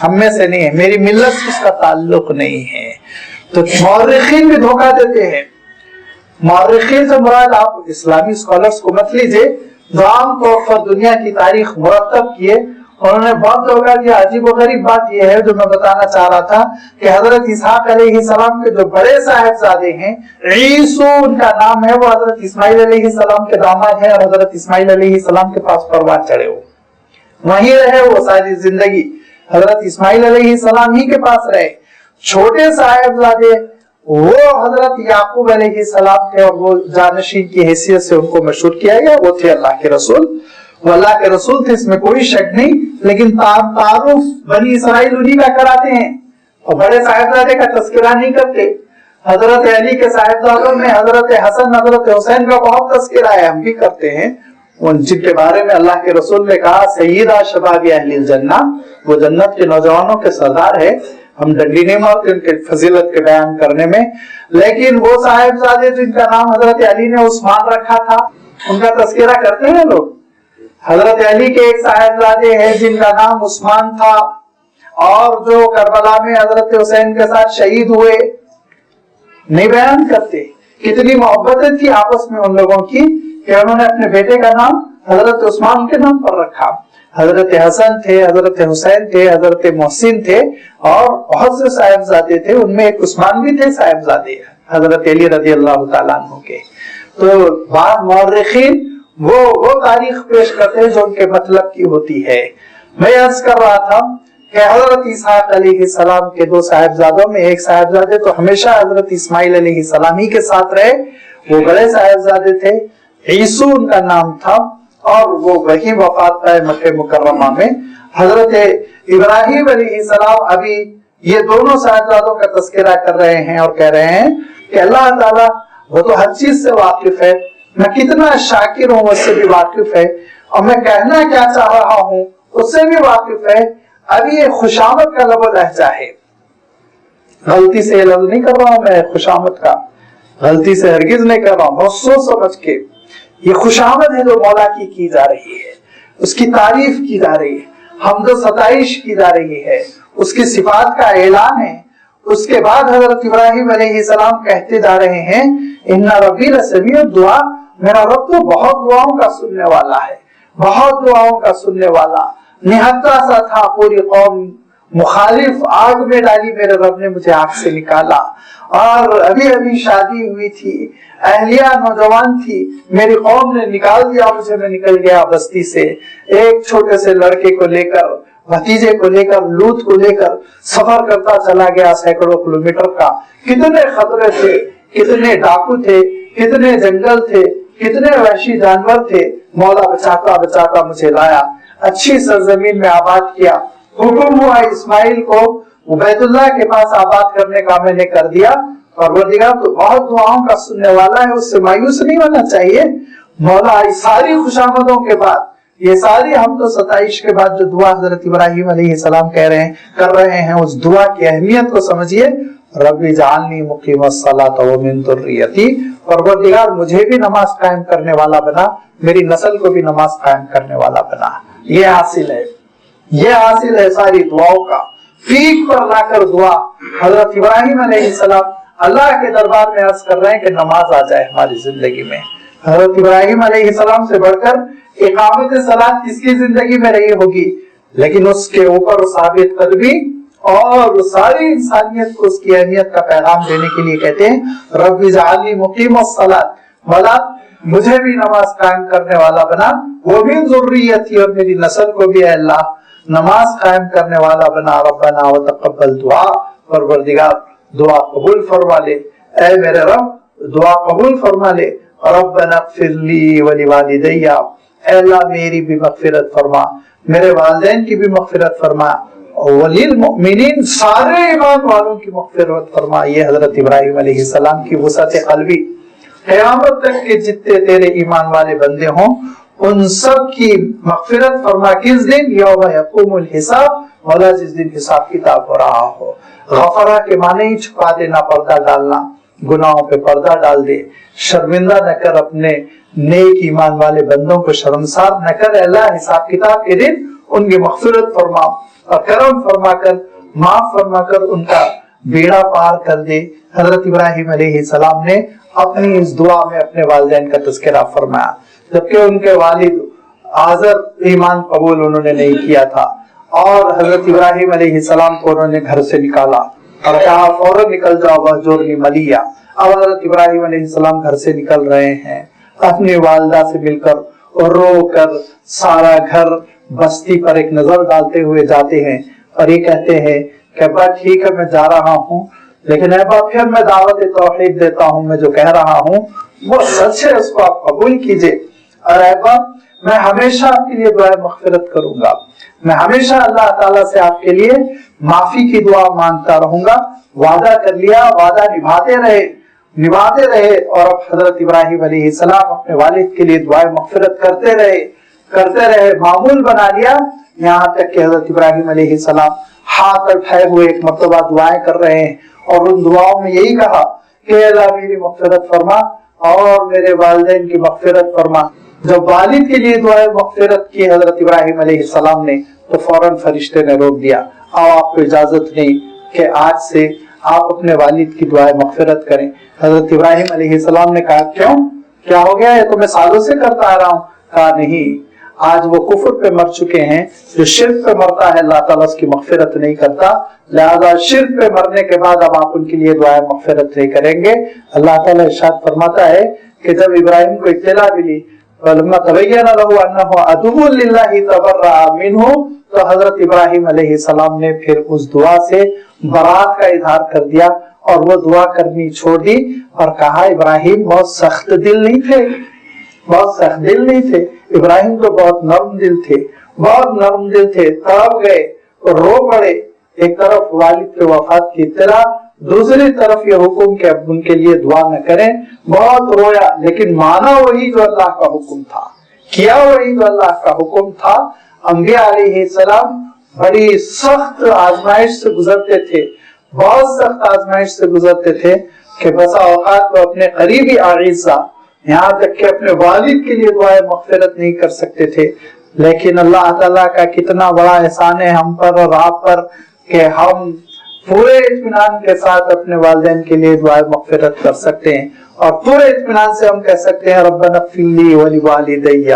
ہم میں سے نہیں ہے، میری ملت سے اس کا تعلق نہیں ہے۔ تو مورخین بھی دھوکہ دیتے ہیں۔ مورخین سے مراد آپ اسلامی اسکالرز کو مت لیجیے، جو عام طور پر دنیا کی تاریخ مرتب کیے، انہوں نے بہت دھوکہ دیا۔ عجیب و غریب بات یہ ہے جو میں بتانا چاہ رہا تھا کہ حضرت اسحاق علیہ السلام کے جو بڑے صاحبزادے ہیں، عیسو ان کا نام ہے، وہ حضرت اسماعیل علیہ السلام کے داماد ہیں، اور حضرت اسماعیل علیہ السلام کے پاس پروان چڑھے ہو، وہیں رہے وہ ساری زندگی، حضرت اسماعیل علیہ السلام ہی کے پاس رہے۔ چھوٹے صاحبزادے وہ حضرت یعقوب علیہ السلام تھے، اور وہ جانشین کی حیثیت سے ان کو مشہور کیا گیا، وہ تھے اللہ کے رسول، وہ اللہ کے رسول تھے، اس میں کوئی شک نہیں، لیکن تعارف بنی اسرائیل انہی کا کراتے ہیں، اور بڑے صاحبزادے کا تذکرہ نہیں کرتے. حضرت علی کے صاحبزادوں میں حضرت حسن حضرت حسین کا بہت تذکرہ ہے, ہم بھی کرتے ہیں, جن کے بارے میں اللہ کے رسول نے کہا سیدہ شباب اہل الجنہ, وہ جنت کے نوجوانوں کے سردار ہے. ہم ڈنڈی نہیں مارتے ان کے فضیلت کے بیان کرنے میں, لیکن وہ صاحبزادے جن کا نام حضرت علی نے عثمان رکھا تھا, ان کا تذکرہ کرتے ہیں لوگ. حضرت علی کے ایک صاحبزادے ہیں جن کا نام عثمان تھا, اور جو کربلا میں حضرت حسین کے ساتھ شہید ہوئے, نہیں بیان کرتے. کتنی محبتیں تھی آپس میں ان لوگوں کی کہ انہوں نے اپنے بیٹے کا نام حضرت عثمان کے نام پر رکھا. حضرت حسن تھے, حضرت حسین تھے, حضرت محسن تھے, اور بہت سے صاحبزادے تھے. ان میں ایک عثمان بھی تھے صاحبزادے حضرت علی رضی اللہ تعالیٰ عنہ کے. تو بعض مورخین وہ تاریخ پیش کرتے ہیں جو ان کے مطلب کی ہوتی ہے. میں عرض کر رہا تھا کہ حضرت اسحاق علیہ السلام کے دو صاحبزادوں میں ایک صاحبزادے تو ہمیشہ حضرت اسماعیل علیہ السلام ہی کے ساتھ رہے, وہ بڑے صاحبزادے تھے, عیسو ان کا نام تھا, اور وہ وہی وفات پائے مکہ مکرمہ میں. حضرت ابراہیم علیہ السلام ابھی یہ دونوں صاحبزادوں کا تذکرہ کر رہے ہیں اور کہہ رہے ہیں کہ اللہ تعالیٰ وہ تو ہر چیز سے واقف ہے, میں کتنا شاکر ہوں اس سے بھی واقف ہے, اور میں کہنا کیا چاہ رہا ہوں اس سے بھی واقف ہے. ابھی یہ خوشامد کا لب و لہجہ ہے, غلطی سے لفظ نہیں کر رہا ہوں میں خوشامد کا, غلطی سے ہرگز نہیں کر رہا ہوں, بہت سوچ سمجھ کے. یہ خوشامد ہے جو مولا کی جا رہی ہے, اس کی تعریف کی جا رہی ہے, حمد و ستائش کی جا رہی ہے, اس کی صفات کا اعلان ہے. اس کے بعد حضرت ابراہیم علیہ السلام کہتے جا رہے ہیں ان ربی لسمیع الدعاء, میرا رب تو بہت دعاؤں کا سننے والا ہے, بہت دعاؤں کا سننے والا. نہتا سا تھا پوری قوم مخالف, آگ میں ڈالی میرے رب نے مجھے آگ سے نکالا. اور ابھی شادی ہوئی تھی, اہلیہ نوجوان تھی, میری قوم نے نکال دیا مجھے, میں نکل گیا بستی سے. ایک چھوٹے سے لڑکے کو لے کر, بھتیجے کو لے کر, لوط کو لے کر سفر کرتا چلا گیا سینکڑوں کلومیٹر کا. کتنے خطرے تھے, کتنے ڈاکو تھے, کتنے جنگل تھے, کتنے وحشی جانور تھے, مولا بچاتا بچاتا مجھے لایا, اچھی سرزمین میں آباد کیا. حکم ہوا اسماعیل کو بیت اللہ کے پاس آباد کرنے کا, میں نے کر دیا. اور وہ دیگر تو بہت دعاؤں کا سننے والا ہے, اس سے مایوس نہیں ہونا چاہیے. مولا ساری خوشامدوں کے بعد, یہ ساری حمد و ستائش کے بعد جو دعا حضرت ابراہیم علیہ السلام کر رہے ہیں, اس دعا کی اہمیت کو سمجھیے. رب اجعلنی مقیم الصلاۃ ومن ذریتی, پروردگار مجھے بھی نماز قائم کرنے والا بنا, میری نسل کو بھی نماز قائم کرنے والا بنا. یہ حاصل ہے, یہ حاصل ہے ساری دعاؤں کا. پیک پر لا کر دعا حضرت ابراہیم علیہ السلام اللہ کے دربار میں عرض کر رہے ہیں کہ نماز آ جائے ہماری زندگی میں. حضرت ابراہیم علیہ السلام سے بڑھ کر اقامت صلاۃ کس کی زندگی میں رہی ہوگی, لیکن اس کے اوپر ثابت قدمی اور ساری انسانیت کو اس کی اہمیت کا پیغام دینے کے لیے کہتے ہیں رب اجعلنی مقیم الصلاۃ, مولا مجھے بھی نماز قائم کرنے والا بنا, وہ بھی ذریتی, اور میری نسل کو بھی اے اللہ نماز قائم کرنے والا بنا. ربنا وتقبل دعا, پروردگار دعا قبول فرما لے, اے میرے رب دعا قبول فرما لے. ربنا اغفر لی ولوالدی, اے اللہ میری بھی مغفرت فرما, میرے والدین کی بھی مغفرت فرما, وللمؤمنین سارے ایمان والوں کی مغفرت فرما. یہ حضرت ابراہیم علیہ السلام کی وسعت قلبی, قیامت تک کے جتنے تیرے ایمان والے بندے ہوں ان سب کی مغفرت فرما. کس دن؟ یوم یقوم الحساب, مولا جس دن حساب کتاب ہو رہا ہو. غفرہ کے معنی ہی چھپا دینا, پردہ ڈالنا, گناہوں پہ پردہ ڈال دے, شرمندہ نہ کر اپنے نیک ایمان والے بندوں کو, شرمسار نہ کر. اللہ حساب کتاب کے دن ان کی مغفرت فرما اور کرم فرما کر, معاف فرما کر ان کا بیڑا پار کر دے. حضرت ابراہیم علیہ السلام نے اپنی اس دعا میں اپنے والدین کا تذکرہ فرمایا, جبکہ ان کے والد آزر ایمان قبول انہوں نے نہیں کیا تھا, اور حضرت ابراہیم علیہ السلام کو انہوں نے گھر سے نکالا اور کہا فوراً نکل جاؤ وہجرنی ملیہ. اب حضرت ابراہیم علیہ السلام گھر سے نکل رہے ہیں, اپنی والدہ سے مل کر اور رو کر سارا گھر بستی پر ایک نظر ڈالتے ہوئے جاتے ہیں, اور یہ کہتے ہیں کہ ابا ٹھیک ہے میں جا رہا ہوں, لیکن ابا پھر میں دعوت توحید دیتا ہوں, میں جو کہہ رہا ہوں وہ سچ ہے, اس کو آپ قبول کیجئے. اور ابا میں ہمیشہ آپ کے لیے دعائے مغفرت کروں گا, میں ہمیشہ اللہ تعالیٰ سے آپ کے لیے معافی کی دعا مانگتا رہوں گا. وعدہ کر لیا, وعدہ نبھاتے رہے. اور اب حضرت ابراہیم علیہ السلام اپنے والد کے لیے دعائیں مغفرت کرتے رہے, معمول بنا لیا. یہاں تک کہ حضرت ابراہیم علیہ السلام ہاتھ اٹھائے ہوئے ایک مرتبہ دعائیں کر رہے ہیں, اور ان دعاؤں میں یہی کہا کہ اللہ میری مغفرت فرما اور میرے والدین کی مغفرت فرما. جب والد کے لیے دعائیں مغفرت کی حضرت ابراہیم علیہ السلام نے, تو فوراً فرشتے نے روک دیا, آپ کو اجازت نہیں کہ آج سے آپ اپنے والد کی دعائیں مغفرت کریں. حضرت ابراہیم علیہ السلام نے کہا کیوں, کیا ہو گیا, یہ تو میں سالوں سے کرتا آ رہا ہوں. کہا نہیں, آج وہ کفر پہ مر چکے ہیں. جو شرک پہ مرتا ہے اللہ تعالیٰ اس کی مغفرت نہیں کرتا, لہذا شرک پہ مرنے کے بعد اب آپ ان کے لیے دعائیں مغفرت نہیں کریں گے. اللہ تعالیٰ ارشاد فرماتا ہے کہ جب ابراہیم کو اطلاع ملی فلما تبین له انه عدو للہ تبرأ منہ, تو حضرت ابراہیم علیہ السلام نے پھر اس دعا سے برات کا اظہار کر دیا اور وہ دعا کرنی چھوڑ دی, اور کہا ابراہیم بہت سخت دل نہیں تھے, ابراہیم تو بہت نرم دل تھے. تڑپ گئے اور رو پڑے. ایک طرف والد کے وفات کی اطلاع, دوسری طرف یہ حکم کہ اب ان کے لیے دعا نہ کریں. بہت رویا, لیکن مانا وہی جو اللہ کا حکم تھا, کیا وہی جو اللہ کا حکم تھا. انبیاء علیہ السلام بڑی سخت آزمائش سے گزرتے تھے, بہت سخت آزمائش سے گزرتے تھے کہ بسا اوقات وہ اپنے قریبی اعزا, یہاں تک کہ اپنے والد کے لیے دعائیں مغفرت نہیں کر سکتے تھے. لیکن اللہ تعالیٰ کا کتنا بڑا احسان ہے ہم پر اور آپ پر کہ ہم پورے اطمینان کے ساتھ اپنے والدین کے لیے دعائیں مغفرت کر سکتے ہیں, اور پورے اطمینان سے ہم کہہ سکتے ہیں ربنا اغفر لی ولوالدی.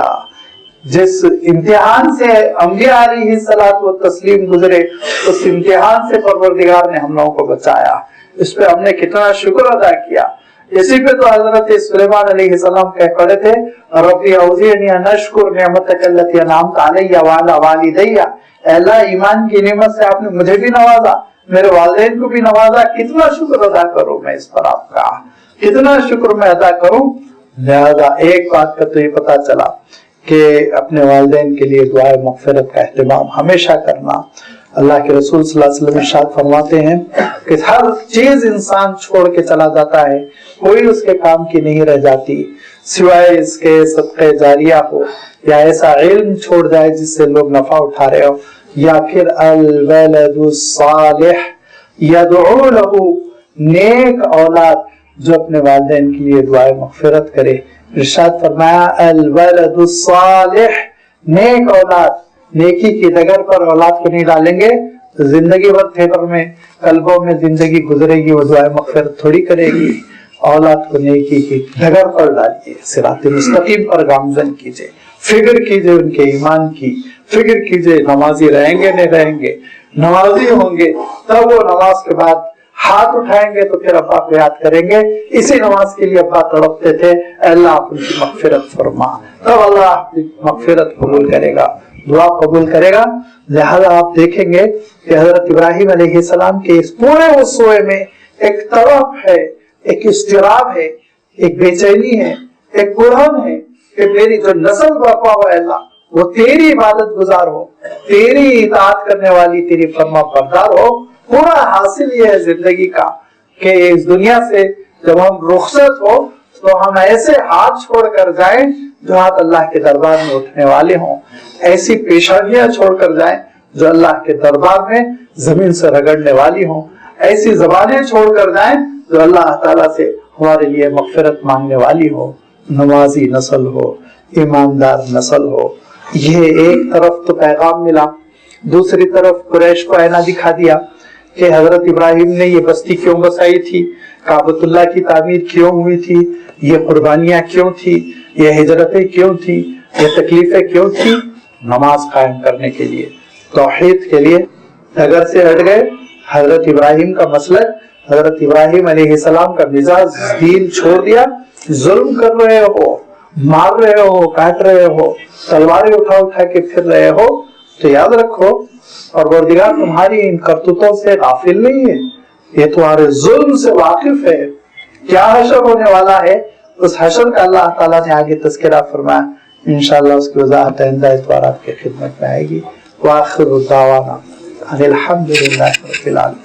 جس امتحان سے انبیاء علیہ الصلوۃ والتسلیم گزرے, اس امتحان سے پروردگار نے ہم لوگوں کو بچایا. اس پہ ہم نے کتنا شکر ادا کیا. اسی پہ تو حضرت سلیمان علیہ السلام کہہ پڑے تھے ربی اوزعنی ان اشکر نعمتک التی انعمت علی وعلی والدی. اے اللہ, ایمان کی نعمت سے آپ نے مجھے بھی نوازا, میرے والدین کو بھی نوازا, کتنا شکر ادا کروں میں اس پر آپ کا, کتنا شکر میں ادا کروں. لہذا ایک بات کا تو یہ پتا چلا کہ اپنے والدین کے لیے دعائیں مغفرت کا اہتمام ہمیشہ کرنا. اللہ کے رسول صلی اللہ علیہ وسلم ارشاد فرماتے ہیں کہ ہر چیز انسان چھوڑ کے چلا جاتا ہے, کوئی اس کے کام کی نہیں رہ جاتی سوائے اس کے صدقہ جاریہ ہو, یا ایسا علم چھوڑ جائے جس سے لوگ نفع اٹھا رہے ہو, یا پھر الولد الصالح یدعو له, نیک اولاد جو اپنے والدین کے لیے دعائیں مغفرت کرے. ارشاد فرمایا الولد الصالح, نیک اولاد. نیکی کی ڈگر پر اولاد کو نہیں ڈالیں گے تو زندگی بھر تھیٹر میں قلبوں میں زندگی گزرے گی, وہ دعائیں مغفرت تھوڑی کرے گی. اولاد کو نیکی کی ڈگر پر ڈالیے, صراط مستقیم پر گامزن کیجئے, فکر کیجئے ان کے ایمان کی, فکر کیجئے نمازی رہیں گے نہیں رہیں گے. نمازی ہوں گے تب وہ نماز کے بعد ہاتھ اٹھائیں گے تو پھر ابا کو یاد کریں گے. اسی نماز کے لیے ابا تڑپتے تھے, اللہ آپ ان کی مغفرت فرما, تب اللہ آپ کی مغفرت قبول کرے گا, دعا قبول کرے گا. لہذا آپ دیکھیں گے کہ حضرت ابراہیم علیہ السلام کے اس پورے وصوے میں ایک طرف ہے, ایک اضطراب ہے, ایک بے چینی ہے, ایک قرآن ہے کہ میری جو نسل برپا ہو اللہ وہ تیری عبادت گزار ہو, تیری اطاعت کرنے والی, تیری فرما بردار ہو. پورا حاصل یہ ہے زندگی کا کہ اس دنیا سے جب ہم رخصت ہو تو ہم ایسے ہاتھ چھوڑ کر جائیں جو ہاتھ اللہ کے دربار میں اٹھنے والے ہوں, ایسی پیشانیاں چھوڑ کر جائیں جو اللہ کے دربار میں زمین سے رگڑنے والی ہوں, ایسی زبانیں چھوڑ کر جائیں جو اللہ تعالیٰ سے ہمارے لیے مغفرت مانگنے والی ہو. نمازی نسل ہو, ایماندار نسل ہو. یہ ایک طرف تو پیغام ملا, دوسری طرف قریش کو آئینہ دکھا دیا کہ حضرت ابراہیم نے یہ بستی کیوں بسائی تھی, کعبۃ اللہ کی تعمیر کیوں ہوئی تھی, یہ قربانیاں کیوں تھی, یہ ہجرتیں کیوں تھی, یہ تکلیفیں کیوں تھی. نماز قائم کرنے کے لیے, توحید کے لیے. اگر سے ہٹ گئے حضرت ابراہیم کا مسلک, حضرت ابراہیم علیہ السلام کا مزاج, دین چھوڑ دیا, ظلم کر رہے ہو, مار رہے ہو, کاٹ رہے ہو, تلواریں اٹھا کے پھر رہے ہو, تو یاد رکھو پروردگار تمہاری ان کرتوتوں سے غافل نہیں ہے, یہ تمہارے ظلم سے واقف ہے. کیا حشر ہونے والا ہے, اس حشر کا اللہ تعالیٰ نے آگے تذکرہ فرمایا. انشاءاللہ اس کی وضاحت آئندہ اتوار آپ کی خدمت میں آئے گی. وآخر دعوانا الحمد للہ رب العالمین.